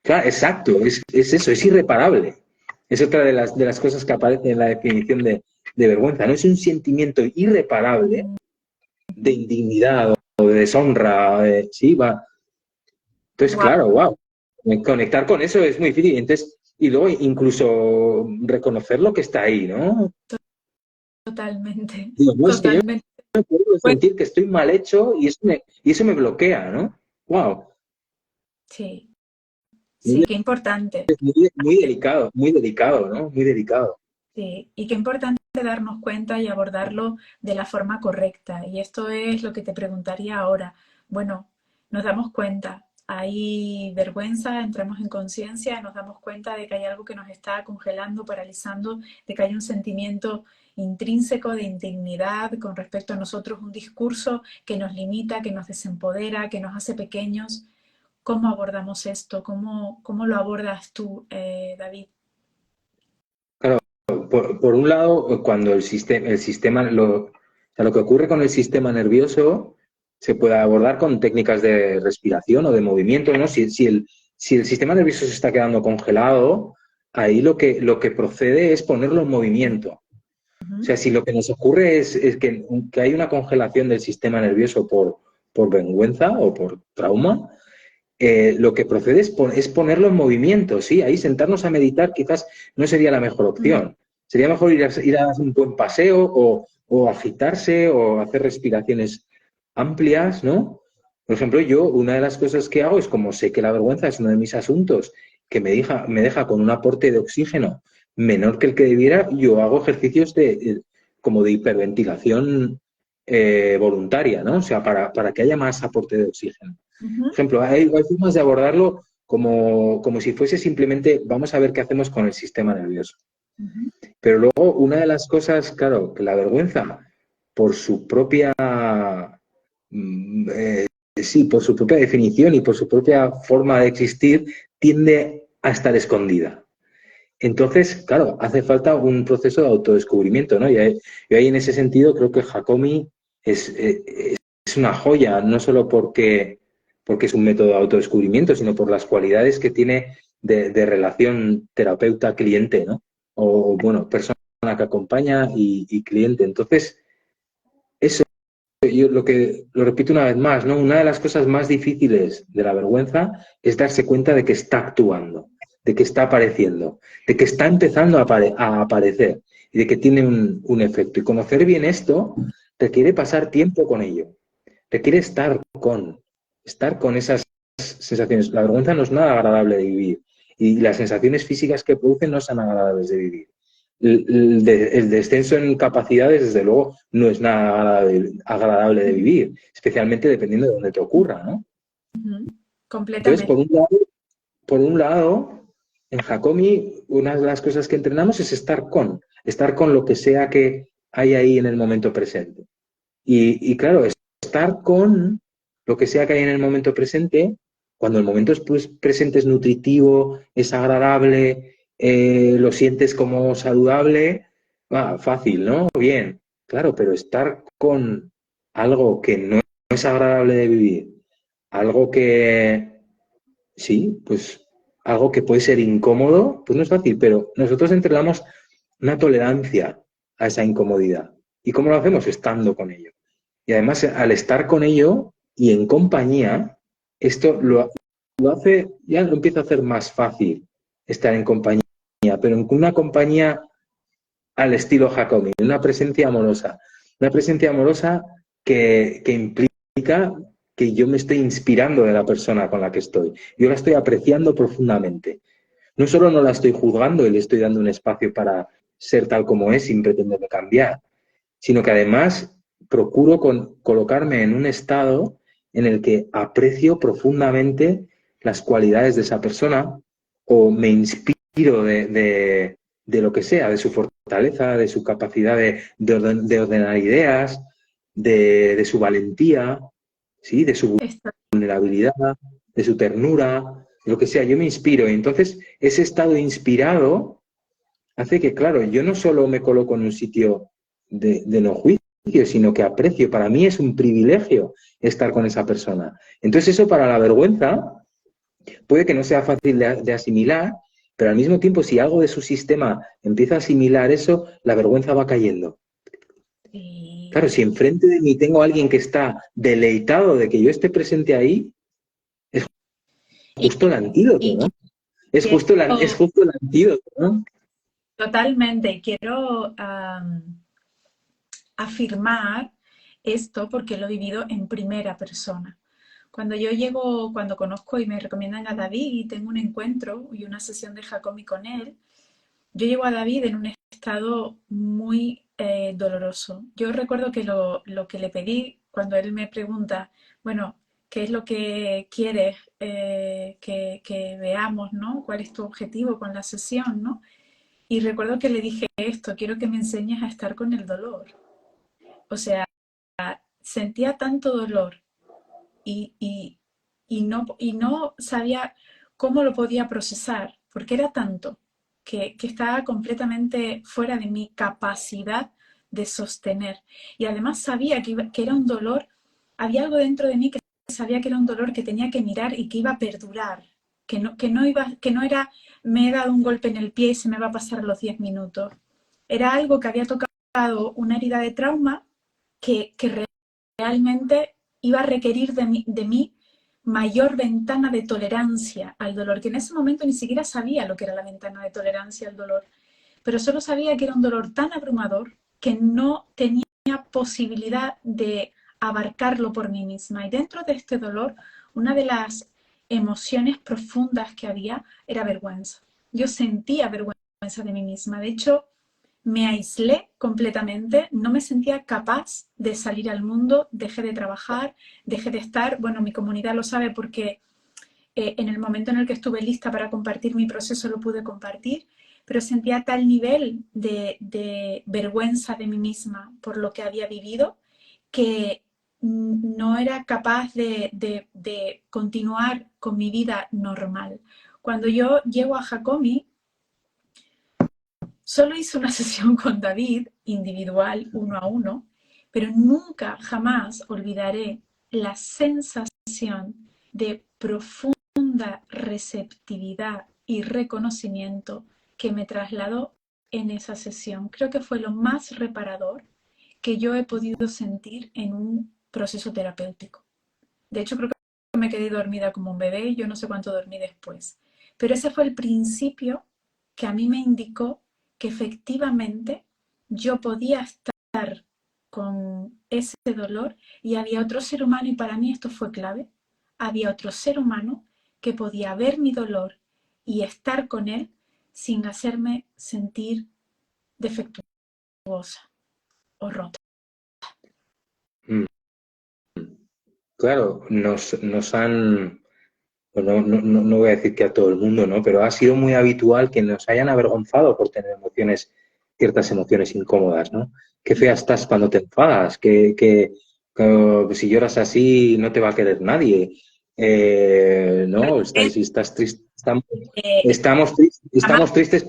Claro, exacto, es eso, es irreparable. Es otra de las cosas que aparece en la definición de vergüenza, ¿no? Es un sentimiento irreparable de indignidad o de deshonra, sí, va. Entonces, Guau, claro, wow, conectar con eso es muy difícil. Entonces, y luego incluso reconocer lo que está ahí, ¿no? totalmente, Digo, no, es que yo totalmente. no puedo Bueno, sentir que estoy mal hecho y eso me bloquea, ¿no? Wow, sí, sí, muy, qué importante. muy delicado, ¿no? Muy delicado. Sí, y qué importante darnos cuenta y abordarlo de la forma correcta. Y esto es lo que te preguntaría ahora. Bueno, nos damos cuenta, hay vergüenza, entramos en conciencia, nos damos cuenta de que hay algo que nos está congelando, paralizando, de que hay un sentimiento intrínseco de indignidad con respecto a nosotros, un discurso que nos limita, que nos desempodera, que nos hace pequeños. ¿Cómo abordamos esto? ¿Cómo lo abordas tú, David? Por un lado, cuando o sea, lo que ocurre con el sistema nervioso se puede abordar con técnicas de respiración o de movimiento, ¿no? Si el sistema nervioso se está quedando congelado, ahí lo que procede es ponerlo en movimiento. O Ujú. sea, si lo que nos ocurre es que hay una congelación del sistema nervioso por vergüenza o por trauma, lo que procede es ponerlo en movimiento, ¿sí? Ahí sentarnos a meditar quizás no sería la mejor opción. Sería mejor ir a un buen paseo o agitarse o hacer respiraciones amplias, ¿no? Por ejemplo, yo una de las cosas que hago es, como sé que la vergüenza es uno de mis asuntos que me deja con un aporte de oxígeno menor que el que debiera, yo hago ejercicios como de hiperventilación voluntaria, ¿no? O sea, para que haya más aporte de oxígeno. Por Ujú. ejemplo, hay formas de abordarlo como si fuese simplemente vamos a ver qué hacemos con el sistema nervioso. Ujú. Pero luego, una de las cosas, claro, que la vergüenza, por su propia, sí, por su propia definición y por su propia forma de existir, tiende a estar escondida. Entonces, claro, hace falta un proceso de autodescubrimiento, ¿no? Y ahí en ese sentido creo que Jacomi es una joya, no solo porque es un método de autodescubrimiento, sino por las cualidades que tiene de relación terapeuta-cliente, ¿no? O, bueno, persona que acompaña y cliente. Entonces, eso, yo lo repito una vez más, ¿no? Una de las cosas más difíciles de la vergüenza es darse cuenta de que está actuando, de que está apareciendo, de que está empezando a aparecer y de que tiene un efecto. Y conocer bien esto requiere pasar tiempo con ello, requiere estar con esas sensaciones. La vergüenza no es nada agradable de vivir y las sensaciones físicas que producen no son agradables de vivir. el descenso en capacidades, desde luego, no es nada agradable de vivir, especialmente dependiendo de dónde te ocurra, ¿no? Entonces, Completamente. por un lado, en Hakomi, una de las cosas que entrenamos es estar con lo que sea que hay ahí en el momento presente. Y claro, estar con lo que sea que hay en el momento presente, cuando el momento presente es nutritivo, es agradable, lo sientes como saludable, fácil, ¿no? Bien, claro, pero estar con algo que no es agradable de vivir, algo que, sí, pues algo que puede ser incómodo, pues no es fácil, pero nosotros entrenamos una tolerancia a esa incomodidad. ¿Y cómo lo hacemos? Estando con ello. Y además, al estar con ello y en compañía, esto lo hace, ya lo empieza a hacer más fácil estar en compañía, pero en una compañía al estilo Hakomi, una presencia amorosa que implica que yo me estoy inspirando de la persona con la que estoy. Yo la estoy apreciando profundamente. No solo no la estoy juzgando y le estoy dando un espacio para ser tal como es sin pretenderme cambiar, sino que además procuro colocarme en un estado en el que aprecio profundamente las cualidades de esa persona o me inspiro de lo que sea, de su fortaleza, de su capacidad de ordenar ideas, de su valentía, ¿sí? De su Esto- vulnerabilidad, de su ternura, lo que sea. Yo me inspiro y entonces ese estado inspirado hace que, claro, yo no solo me coloco en un sitio de no juicio, sino que aprecio. Para mí es un privilegio estar con esa persona. Entonces eso para la vergüenza puede que no sea fácil de asimilar, pero al mismo tiempo si algo de su sistema empieza a asimilar eso, la vergüenza va cayendo. Claro, si y, enfrente de mí tengo a alguien que está deleitado de que yo esté presente ahí, es justo el antídoto, y ¿no? Es quiero justo el antídoto, ¿no? totalmente, quiero afirmar esto porque lo he vivido en primera persona. Cuando yo llego, cuando conozco y me recomiendan a David y tengo un encuentro y una sesión de Hakomi con él, yo llego a David en un estado muy doloroso. Yo recuerdo que lo que le pedí cuando él me pregunta, bueno, ¿qué es lo que quieres que veamos, ¿no? ¿Cuál es tu objetivo con la sesión, ¿no? Y recuerdo que le dije esto, quiero que me enseñes a estar con el dolor. O sea, sentía tanto dolor y, y, y no sabía cómo lo podía procesar, porque era tanto que estaba completamente fuera de mi capacidad de sostener. Y además sabía que era un dolor, había algo dentro de mí que sabía que era un dolor que tenía que mirar y que iba a perdurar, que no era me he dado un golpe en el pie y se me va a pasar los 10 minutos. Era algo que había tocado una herida de trauma que realmente iba a requerir de mí mayor ventana de tolerancia al dolor, que en ese momento ni siquiera sabía lo que era la ventana de tolerancia al dolor, pero solo sabía que era un dolor tan abrumador que no tenía posibilidad de abarcarlo por mí misma. Y dentro de este dolor, una de las emociones profundas que había era vergüenza. Yo sentía vergüenza de mí misma. De hecho, me aislé completamente, no me sentía capaz de salir al mundo, dejé de trabajar, dejé de estar, bueno, mi comunidad lo sabe porque en el momento en el que estuve lista para compartir mi proceso lo pude compartir, pero sentía tal nivel de vergüenza de mí misma por lo que había vivido que no era capaz de continuar con mi vida normal. Cuando yo llego a Hakomi, solo hice una sesión con David, individual, uno a uno, pero nunca, jamás olvidaré la sensación de profunda receptividad y reconocimiento que me trasladó en esa sesión. Creo que fue lo más reparador que yo he podido sentir en un proceso terapéutico. De hecho, creo que me quedé dormida como un bebé y yo no sé cuánto dormí después. Pero ese fue el principio que a mí me indicó que efectivamente yo podía estar con ese dolor y había otro ser humano, y para mí esto fue clave, había otro ser humano que podía ver mi dolor y estar con él sin hacerme sentir defectuosa o rota. Mm. Claro, nos han, no voy a decir que a todo el mundo, ¿no? Pero ha sido muy habitual que nos hayan avergonzado por tener ciertas emociones incómodas, ¿no? Qué fea estás cuando te enfadas, que si lloras así no te va a querer nadie. ¿No? Si estás triste, Jamás estamos tristes,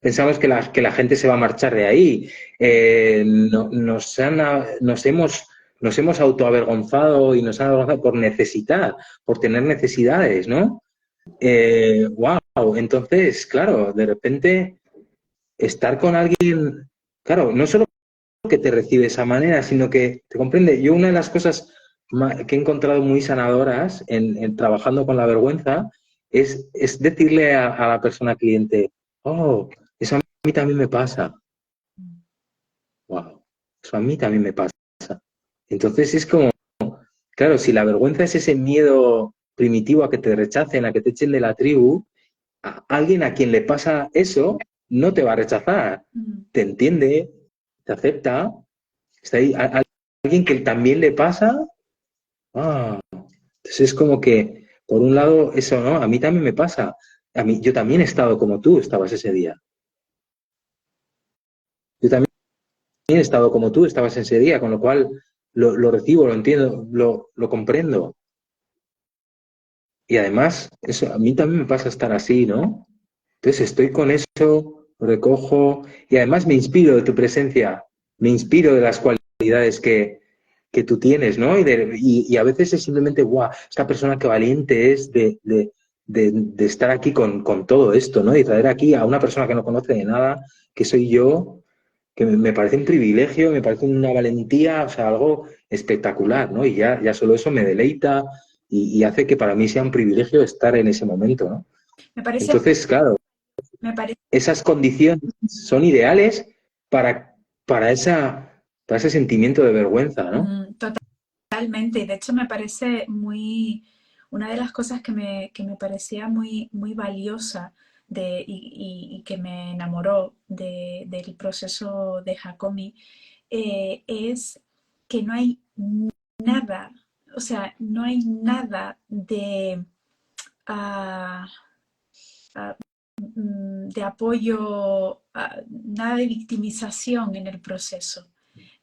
pensamos que la gente se va a marchar de ahí. Nos hemos autoavergonzado y nos han avergonzado por necesitar, por tener necesidades, ¿no? Wow, entonces, claro, de repente estar con alguien, claro, no solo que te recibe de esa manera, sino que te comprende. Yo una de las cosas que he encontrado muy sanadoras en trabajando con la vergüenza es decirle a la persona cliente, oh, eso a mí también me pasa. Wow, eso a mí también me pasa. Entonces es como, claro, si la vergüenza es ese miedo primitivo a que te rechacen, a que te echen de la tribu, alguien a quien le pasa eso no te va a rechazar, te entiende, te acepta, está ahí. Alguien que también le pasa, entonces es como que, por un lado, eso, ¿no? A mí también me pasa. Yo también he estado como tú estabas ese día. Yo también he estado como tú estabas ese día, con lo cual lo recibo, lo entiendo, lo comprendo. Y además, eso, a mí también me pasa estar así, ¿no? Entonces estoy con eso, lo recojo y además me inspiro de tu presencia, me inspiro de las cualidades que tú tienes, ¿no? Y a veces es simplemente, guau, esta persona que valiente es de estar aquí con todo esto, ¿no? Y traer aquí a una persona que no conoce de nada, que soy yo, que me parece un privilegio, me parece una valentía, o sea, algo espectacular, ¿no? Y ya solo eso me deleita y hace que para mí sea un privilegio estar en ese momento, ¿no? me parece, Entonces, claro, me parece esas condiciones son ideales para, para ese sentimiento de vergüenza, ¿no? totalmente. De hecho, me parece una de las cosas que me parecía muy valiosa y que me enamoró del proceso de Hakomi, es que no hay nada, o sea, no hay nada ah, ah, de apoyo, nada de victimización en el proceso.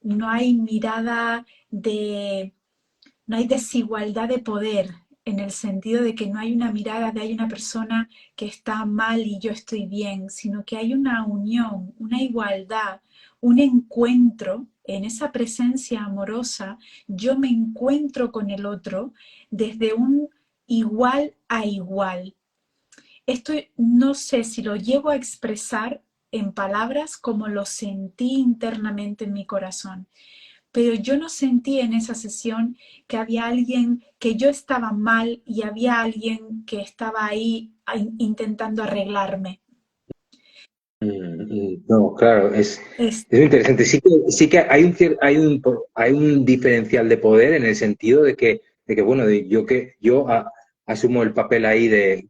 No hay mirada no hay desigualdad de poder en el sentido de que no hay una mirada de hay una persona que está mal y yo estoy bien, sino que hay una unión, una igualdad, un encuentro en esa presencia amorosa. Yo me encuentro con el otro desde un igual a igual. Esto no sé si lo llego a expresar en palabras como lo sentí internamente en mi corazón, pero yo no sentí en esa sesión que había alguien, que yo estaba mal y había alguien que estaba ahí intentando arreglarme. No, claro, es Es, muy interesante. Sí que hay un diferencial de poder en el sentido de que bueno, yo asumo el papel ahí de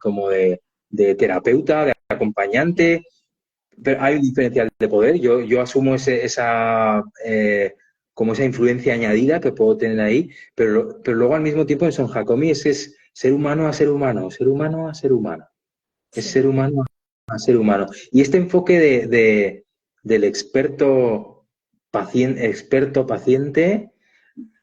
terapeuta, de acompañante, pero hay un diferencial de poder. Yo asumo como esa influencia añadida que puedo tener ahí, pero luego al mismo tiempo en Son Hakomi es ser humano a ser humano, ser humano a ser humano. Es sí. ser humano a ser humano. Y este enfoque del experto-paciente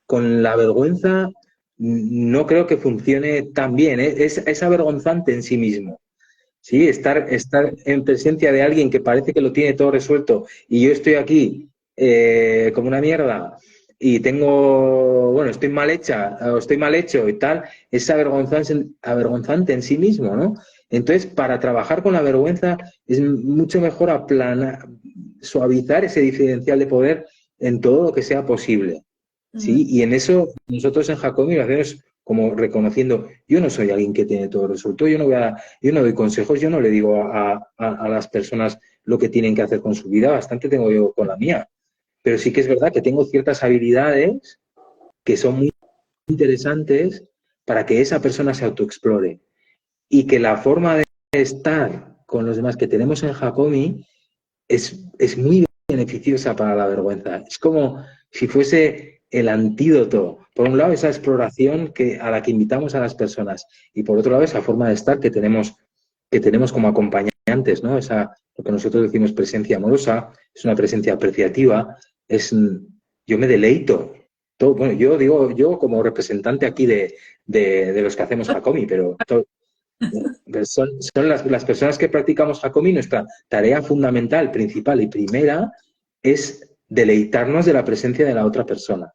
con la vergüenza no creo que funcione tan bien. Es avergonzante en sí mismo. Sí, estar en presencia de alguien que parece que lo tiene todo resuelto y yo estoy aquí como una mierda y bueno, estoy mal hecha o estoy mal hecho y tal, es avergonzante en sí mismo, ¿no? Entonces, para trabajar con la vergüenza es mucho mejor suavizar ese diferencial de poder en todo lo que sea posible. ¿Sí? Mm, Y en eso nosotros en Jacobi lo hacemos como reconociendo, yo no soy alguien que tiene todo resuelto, yo no doy consejos, yo no le digo a las personas lo que tienen que hacer con su vida, bastante tengo yo con la mía. Pero sí que es verdad que tengo ciertas habilidades que son muy interesantes para que esa persona se autoexplore. Y que la forma de estar con los demás que tenemos en Jacobi es muy beneficiosa para la vergüenza. Es como si fuese el antídoto. Por un lado, esa exploración a la que invitamos a las personas y por otro lado, esa forma de estar que tenemos como acompañantes, ¿no? Lo que nosotros decimos presencia amorosa, es una presencia apreciativa, yo me deleito. Bueno, yo digo, yo como representante aquí de los que hacemos Hakomi, pero son las personas que practicamos Hakomi, nuestra tarea fundamental, principal y primera es deleitarnos de la presencia de la otra persona.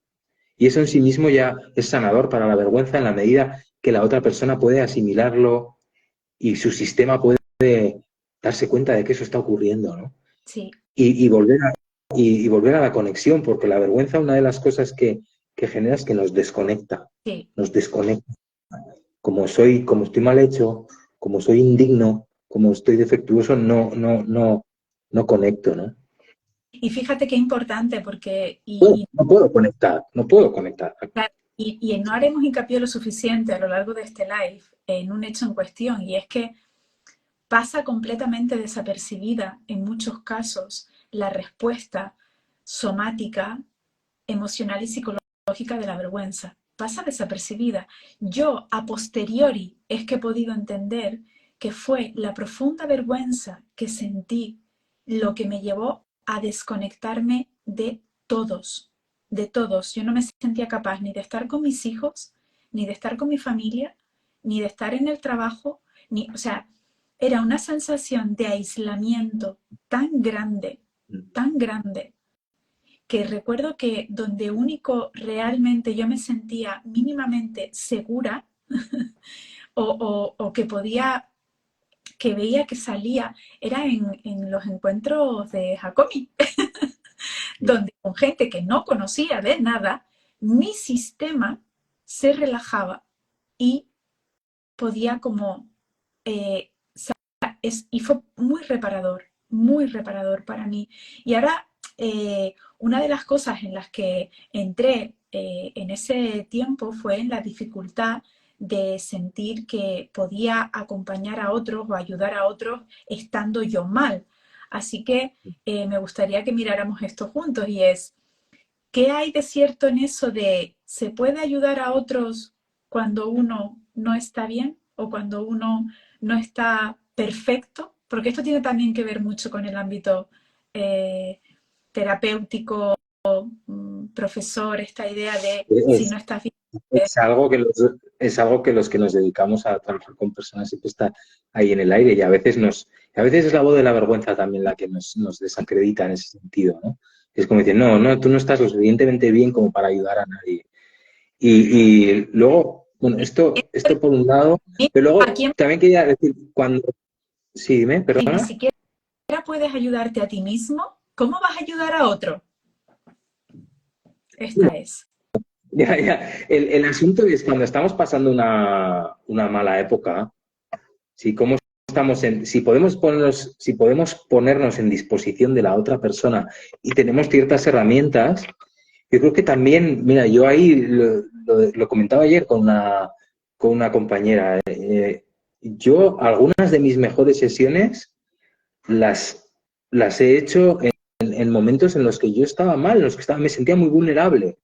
Y eso en sí mismo ya es sanador para la vergüenza en la medida que la otra persona puede asimilarlo y su sistema puede darse cuenta de que eso está ocurriendo, ¿no? Sí. Y volver a la conexión, porque la vergüenza, una de las cosas que genera es que nos desconecta. Sí. Nos desconecta. Como estoy mal hecho, como soy indigno, como estoy defectuoso, no conecto, ¿no? Y fíjate qué importante, porque No puedo conectar. y no haremos hincapié lo suficiente a lo largo de este live en un hecho en cuestión, y es que pasa completamente desapercibida en muchos casos la respuesta somática, emocional y psicológica de la vergüenza. Pasa desapercibida. Yo, a posteriori, es que he podido entender que fue la profunda vergüenza que sentí lo que me llevó a desconectarme de todos, de todos. Yo no me sentía capaz ni de estar con mis hijos, ni de estar con mi familia, ni de estar en el trabajo, o sea, era una sensación de aislamiento tan grande, que recuerdo que donde único realmente yo me sentía mínimamente segura o que podía, que veía que salía, era en los encuentros de Hakomi, donde con gente que no conocía de nada, mi sistema se relajaba y podía como... y fue muy reparador para mí. Y ahora, una de las cosas en las que entré en ese tiempo fue en la dificultad de sentir que podía acompañar a otros o ayudar a otros estando yo mal. Así que me gustaría que miráramos esto juntos y es, ¿qué hay de cierto en eso de se puede ayudar a otros cuando uno no está bien o cuando uno no está perfecto? Porque esto tiene también que ver mucho con el ámbito terapéutico, profesor, esta idea de si no estás bien. Es algo que los que nos dedicamos a trabajar con personas siempre está ahí en el aire y a veces es la voz de la vergüenza también la que nos desacredita en ese sentido, ¿no? Es como decir, no, tú no estás lo suficientemente bien como para ayudar a nadie. Y luego, bueno, esto por un lado, pero luego también quería decir, sí, dime, Si ni perdona. siquiera puedes ayudarte a ti mismo, ¿cómo vas a ayudar a otro? Esta es. Ya. El asunto es cuando estamos pasando una mala época, ¿sí? ¿Cómo si podemos ponernos en disposición de la otra persona y tenemos ciertas herramientas, yo creo que también, mira, yo ahí lo comentaba ayer con una compañera. Yo algunas de mis mejores sesiones las he hecho en momentos en los que yo estaba mal, en los que me sentía muy vulnerable.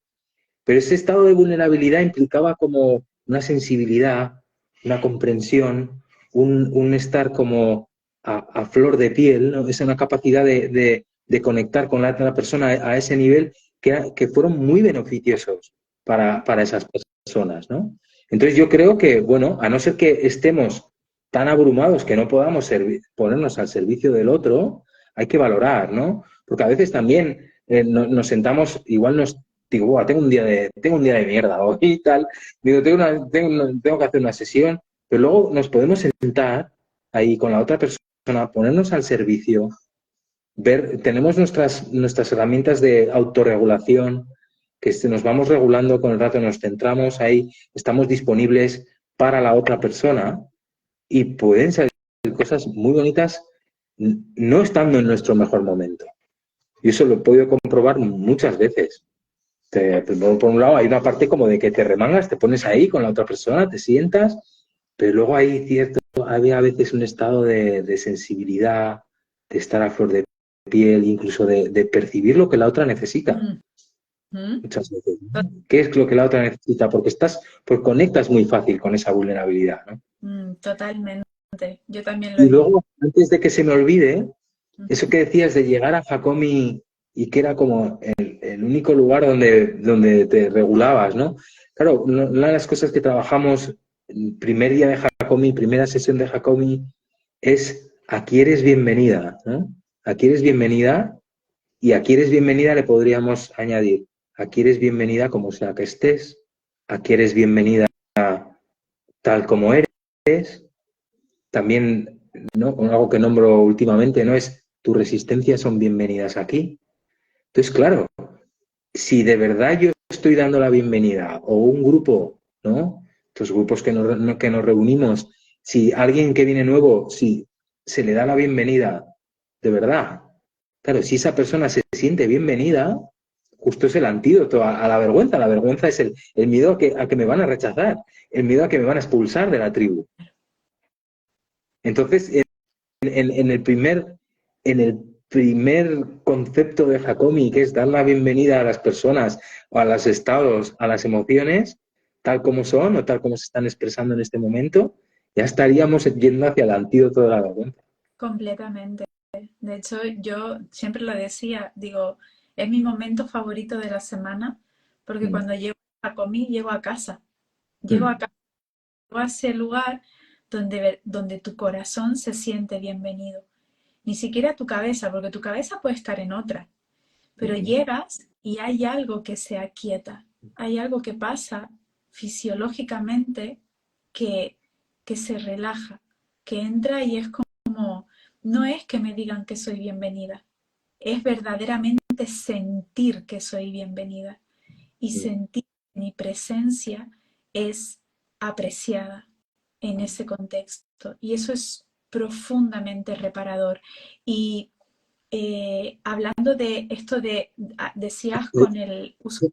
Pero ese estado de vulnerabilidad implicaba como una sensibilidad, una comprensión, un estar como a flor de piel, ¿no? Es una capacidad de conectar con la otra persona a ese nivel que fueron muy beneficiosos para esas personas, ¿no? Entonces yo creo que, bueno, a no ser que estemos tan abrumados que no podamos ponernos al servicio del otro, hay que valorar, ¿no? Porque a veces también nos sentamos, igual digo, tengo un día de mierda hoy y tal, digo, tengo que hacer una sesión, pero luego nos podemos sentar ahí con la otra persona, ponernos al servicio, tenemos nuestras herramientas de autorregulación, que nos vamos regulando con el rato, nos centramos ahí, estamos disponibles para la otra persona y pueden salir cosas muy bonitas no estando en nuestro mejor momento. Y eso lo he podido comprobar muchas veces. Por un lado hay una parte como de que te remangas, te pones ahí con la otra persona, te sientas, pero luego hay a veces un estado de sensibilidad, de estar a flor de piel, incluso de percibir lo que la otra necesita Mm, mm, muchas veces, ¿no? ¿Qué es lo que la otra necesita? Pues conectas muy fácil con esa vulnerabilidad, ¿no? totalmente. Yo también lo Y he vivido. luego, antes de que se me olvide, eso Ujú. que decías de llegar a Hakomi y que era como el único lugar donde te regulabas, ¿no? Claro, una de las cosas que trabajamos el primer día de Hakomi, primera sesión de Hakomi, es aquí eres bienvenida, ¿no? Aquí eres bienvenida y aquí eres bienvenida le podríamos añadir, aquí eres bienvenida como sea que estés, aquí eres bienvenida tal como eres, también, ¿no? Con algo que nombro últimamente, ¿no? Es tus resistencias son bienvenidas aquí. Entonces, claro, si de verdad yo estoy dando la bienvenida o un grupo, ¿no? Estos grupos que nos reunimos, si alguien que viene nuevo, si se le da la bienvenida de verdad, claro, si esa persona se siente bienvenida, justo es el antídoto a la vergüenza. La vergüenza es el miedo a que me van a rechazar, el miedo a que me van a expulsar de la tribu. Entonces, en en el primer concepto de Hakomi, que es dar la bienvenida a las personas, o a los estados, a las emociones, tal como son o tal como se están expresando en este momento, ya estaríamos yendo hacia el antídoto de la vergüenza. Completamente. De hecho, yo siempre lo decía, digo, es mi momento favorito de la semana, porque Mm, cuando llego a comer, llego a casa. Llego a mm, casa, llego a ese lugar donde tu corazón se siente bienvenido. Ni siquiera tu cabeza, porque tu cabeza puede estar en otra, pero mm, llegas y hay algo que se aquieta, hay algo que pasa fisiológicamente que, que se relaja, que entra y es como, no es que me digan que soy bienvenida, es verdaderamente sentir que soy bienvenida y mm. sentir que mi presencia es apreciada en ese contexto. Y eso es profundamente reparador. Y hablando de esto decías con el uso.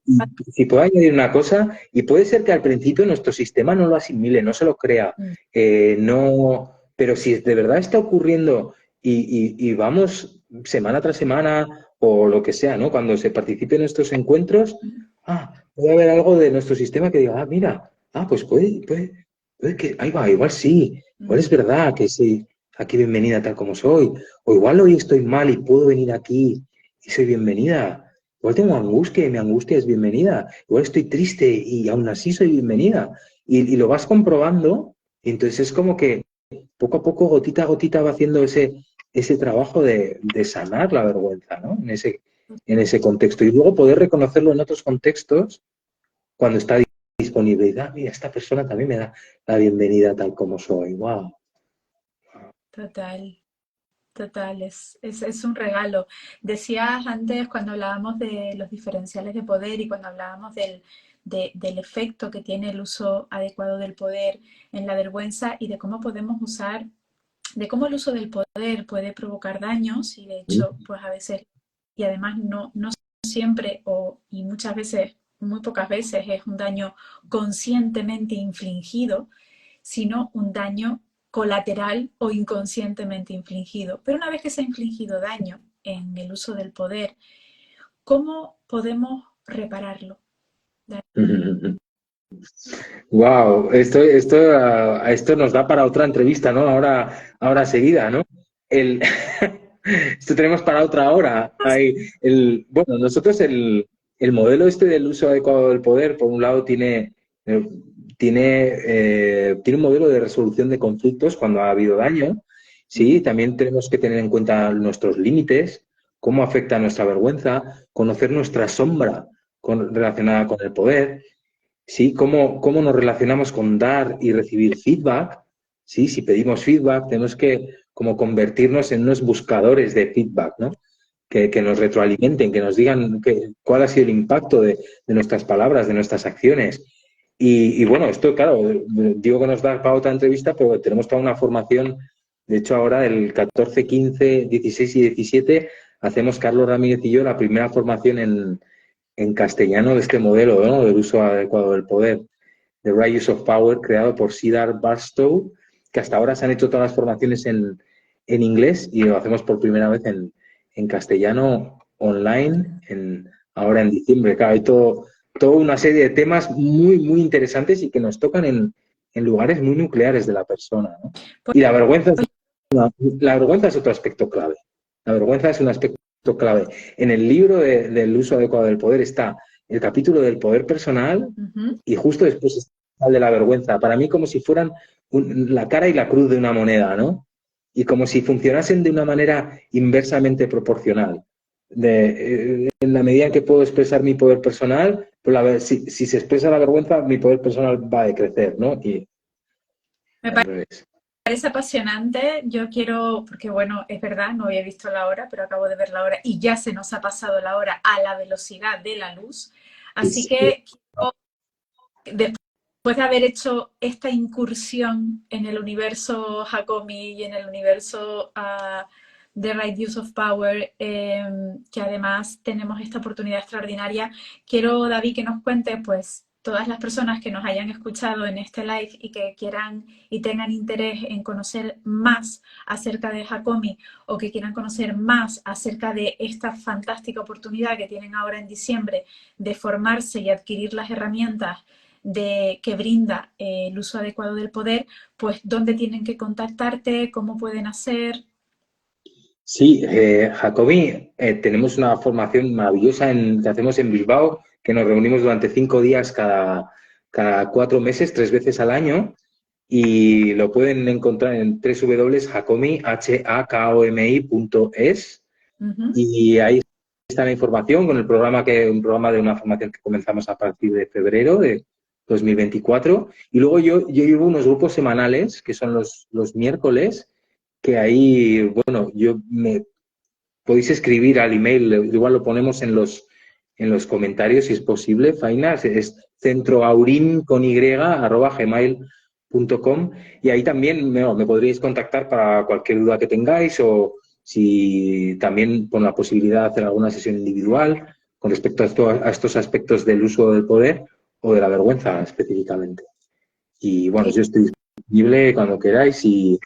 Si puedo añadir una cosa, y puede ser que al principio nuestro sistema no lo asimile, no se lo crea, Mm, no, pero si de verdad está ocurriendo y vamos semana tras semana o lo que sea, ¿no? Cuando se participe en estos encuentros, puede haber algo de nuestro sistema que diga, mira, pues puede que, ahí va, igual sí, igual mm, es verdad que sí, aquí bienvenida tal como soy, o igual hoy estoy mal y puedo venir aquí y soy bienvenida. Igual tengo angustia y mi angustia es bienvenida. Igual estoy triste y aún así soy bienvenida. Y lo vas comprobando y entonces es como que poco a poco, gotita a gotita, va haciendo ese trabajo de sanar la vergüenza, ¿no? En ese contexto. Y luego poder reconocerlo en otros contextos cuando está disponible. Y mira, esta persona también me da la bienvenida tal como soy. ¡Wow! total. Total, es un regalo. Decías antes cuando hablábamos de los diferenciales de poder y cuando hablábamos del efecto que tiene el uso adecuado del poder en la vergüenza y de cómo podemos usar, de cómo el uso del poder puede provocar daños y de hecho, pues a veces, y además no siempre y muchas veces, muy pocas veces es un daño conscientemente infligido, sino un daño colateral o inconscientemente infligido. Pero una vez que se ha infligido daño en el uso del poder, ¿cómo podemos repararlo? Wow, esto nos da para otra entrevista, ¿no? Ahora seguida, ¿no? El, esto tenemos para otra hora. Bueno, nosotros el modelo este del uso adecuado del poder, por un lado, eh, tiene un modelo de resolución de conflictos cuando ha habido daño. Sí, también tenemos que tener en cuenta nuestros límites, cómo afecta nuestra vergüenza, conocer nuestra sombra relacionada con el poder. Sí, cómo nos relacionamos con dar y recibir feedback. Sí, si pedimos feedback, tenemos que como convertirnos en unos buscadores de feedback, ¿no? Que nos retroalimenten, que nos digan cuál ha sido el impacto de nuestras palabras, de nuestras acciones. Y bueno, esto, claro, digo que nos da para otra entrevista, pero tenemos toda una formación. De hecho, ahora el 14, 15, 16 y 17 hacemos Carlos Ramírez y yo la primera formación en castellano de este modelo, ¿no? Del uso adecuado del poder, The Right Use of Power, creado por Siddharth Barstow, que hasta ahora se han hecho todas las formaciones en inglés y lo hacemos por primera vez en castellano online ahora en diciembre. Claro, hay toda una serie de temas muy, muy interesantes y que nos tocan en lugares muy nucleares de la persona, ¿no? Y la vergüenza es otro aspecto clave. La vergüenza es un aspecto clave. En el libro del uso adecuado del poder está el capítulo del poder personal y justo después está el de la vergüenza. Para mí como si fueran la cara y la cruz de una moneda, ¿no? Y como si funcionasen de una manera inversamente proporcional. En la medida en que puedo expresar mi poder personal, pues si se expresa la vergüenza, mi poder personal va a decrecer, ¿no? Y Me al revés. parece apasionante. Yo quiero, porque bueno, es verdad, no había visto la hora, pero acabo de ver la hora y ya se nos ha pasado la hora a la velocidad de la luz. Así que después de haber hecho esta incursión en el universo Hakomi y en el universo The Right Use of Power, que además tenemos esta oportunidad extraordinaria, quiero, David, que nos cuente, pues, todas las personas que nos hayan escuchado en este live y que quieran y tengan interés en conocer más acerca de Hakomi o que quieran conocer más acerca de esta fantástica oportunidad que tienen ahora en diciembre de formarse y adquirir las herramientas que brinda el uso adecuado del poder, pues dónde tienen que contactarte, cómo pueden hacer. Sí, Jacobi, tenemos una formación maravillosa que hacemos en Bilbao, que nos reunimos durante 5 días cada 4 meses, 3 veces al año, y lo pueden encontrar en www.hakomi.es y ahí está la información con un programa de una formación que comenzamos a partir de febrero de 2024. Y luego yo llevo unos grupos semanales, que son los miércoles, que ahí, bueno, podéis escribir al email, igual lo ponemos en los comentarios si es posible, Faina, es centroaurin@gmail.com y ahí también me podríais contactar para cualquier duda que tengáis o si también con la posibilidad de hacer alguna sesión individual con respecto a estos aspectos del uso del poder o de la vergüenza específicamente. Y bueno, yo estoy disponible cuando queráis y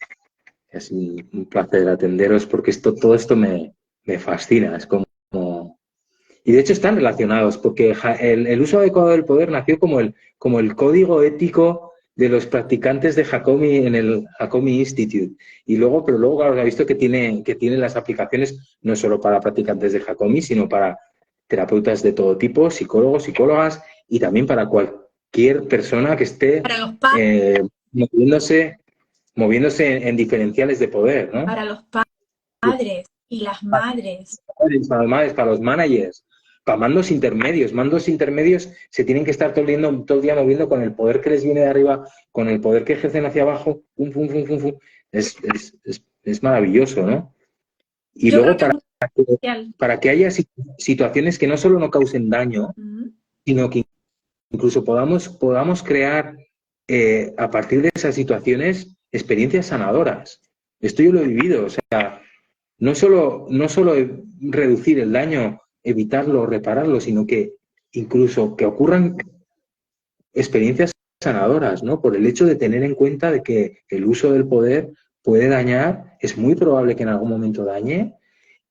es un placer atenderos porque todo esto me fascina. Es como... Y de hecho están relacionados porque el uso adecuado del poder nació como el código ético de los practicantes de Hakomi en el Hakomi Institute. Pero luego claro, ha visto que tiene las aplicaciones no solo para practicantes de Hakomi, sino para terapeutas de todo tipo, psicólogos, psicólogas y también para cualquier persona que esté Para los moviéndose en diferenciales de poder, ¿no? para los padres y las madres. Para los madres, para los managers, para mandos intermedios. Mandos intermedios se tienen que estar todo el día moviendo con el poder que les viene de arriba, con el poder que ejercen hacia abajo. Fum, fum, fum, fum, fum. Es maravilloso, ¿no? Y Yo luego creo que es muy especial. para que haya situaciones que no solo no causen daño, sino que incluso podamos crear a partir de esas situaciones experiencias sanadoras. Esto yo lo he vivido, o sea, no solo reducir el daño, evitarlo, repararlo, sino que incluso que ocurran experiencias sanadoras, ¿no? Por el hecho de tener en cuenta de que el uso del poder puede dañar, es muy probable que en algún momento dañe.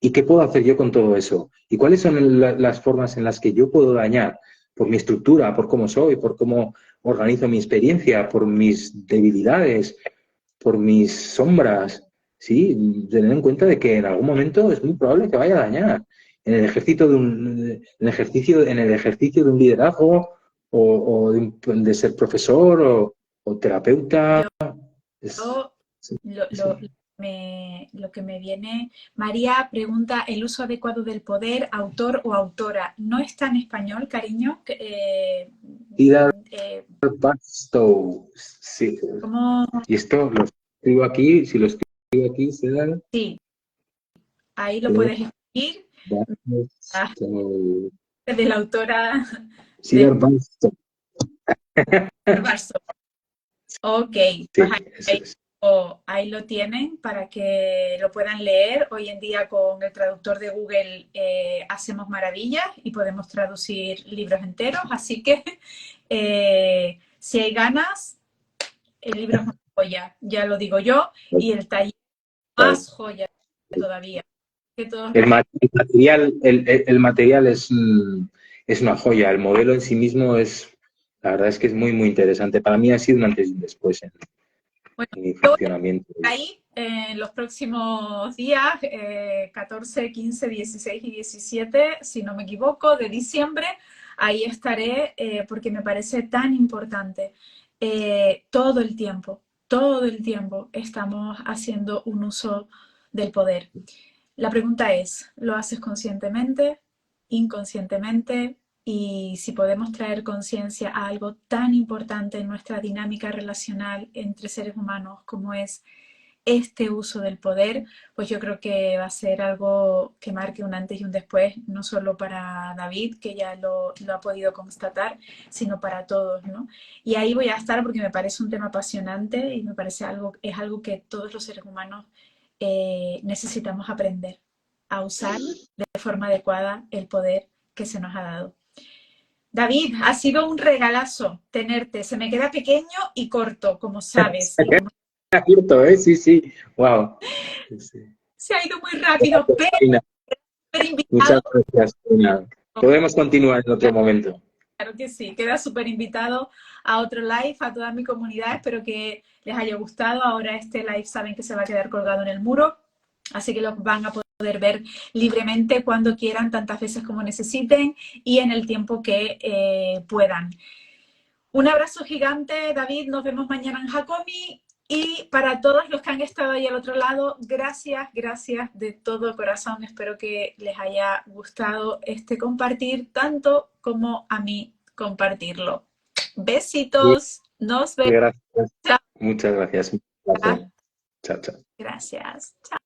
¿Y qué puedo hacer yo con todo eso? ¿Y cuáles son las formas en las que yo puedo dañar? Por mi estructura, por cómo soy, por cómo organizo mi experiencia, por mis debilidades, por mis sombras. Sí, tener en cuenta de que en algún momento es muy probable que vaya a dañar. En el ejercicio de un liderazgo o de ser profesor o terapeuta. Yo, Sí, lo, sí. lo que me viene, María pregunta, ¿el uso adecuado del poder, autor o autora? ¿No está en español, cariño? Cedar Barstow. Sí. ¿Cómo? Y esto lo escribo aquí, si lo escribo aquí, Cedar Sí, ahí lo puedes escribir. Ah, Barstow. de la autora de Cedar Barstow. Barso. Ok, pues Sí, eso es. ahí lo tienen para que lo puedan leer. Hoy en día con el traductor de Google hacemos maravillas y podemos traducir libros enteros, así que si hay ganas, el libro es una joya, ya lo digo yo, y el taller más joya todavía. que todos El material, el material es una joya. El modelo en sí mismo la verdad es que es muy, muy interesante. Para mí ha sido un antes y un después bueno, en mi yo funcionamiento. ahí en los próximos días, 14, 15, 16 y 17, si no me equivoco, de diciembre, ahí estaré porque me parece tan importante. Todo el tiempo estamos haciendo un uso del poder. La pregunta es, ¿lo haces conscientemente, inconscientemente? Y si podemos traer conciencia a algo tan importante en nuestra dinámica relacional entre seres humanos como es este uso del poder, pues yo creo que va a ser algo que marque un antes y un después, no solo para David, que ya lo ha podido constatar, sino para todos, ¿no? Y ahí voy a estar porque me parece un tema apasionante y me parece es algo que todos los seres humanos necesitamos aprender a usar de forma adecuada el poder que se nos ha dado. David, ha sido un regalazo tenerte. Se me queda pequeño y corto, como sabes. Y como Cierto, ¿eh? Sí, sí. Wow. Sí. se ha ido muy rápido, pero Muchas invitado. gracias, Karina. Podemos continuar en otro momento. Claro que sí, queda súper invitado a otro live, a toda mi comunidad. Espero que les haya gustado. Ahora este live saben que se va a quedar colgado en el muro, así que lo van a poder ver libremente cuando quieran, tantas veces como necesiten y en el tiempo que puedan. Un abrazo gigante, David. Nos vemos mañana en Hakomi. Y para todos los que han estado ahí al otro lado, gracias, gracias de todo corazón. Espero que les haya gustado este compartir, tanto como a mí compartirlo. Besitos. Nos vemos. Gracias. Muchas gracias. Un placer. Chao, chao. Gracias. Chao.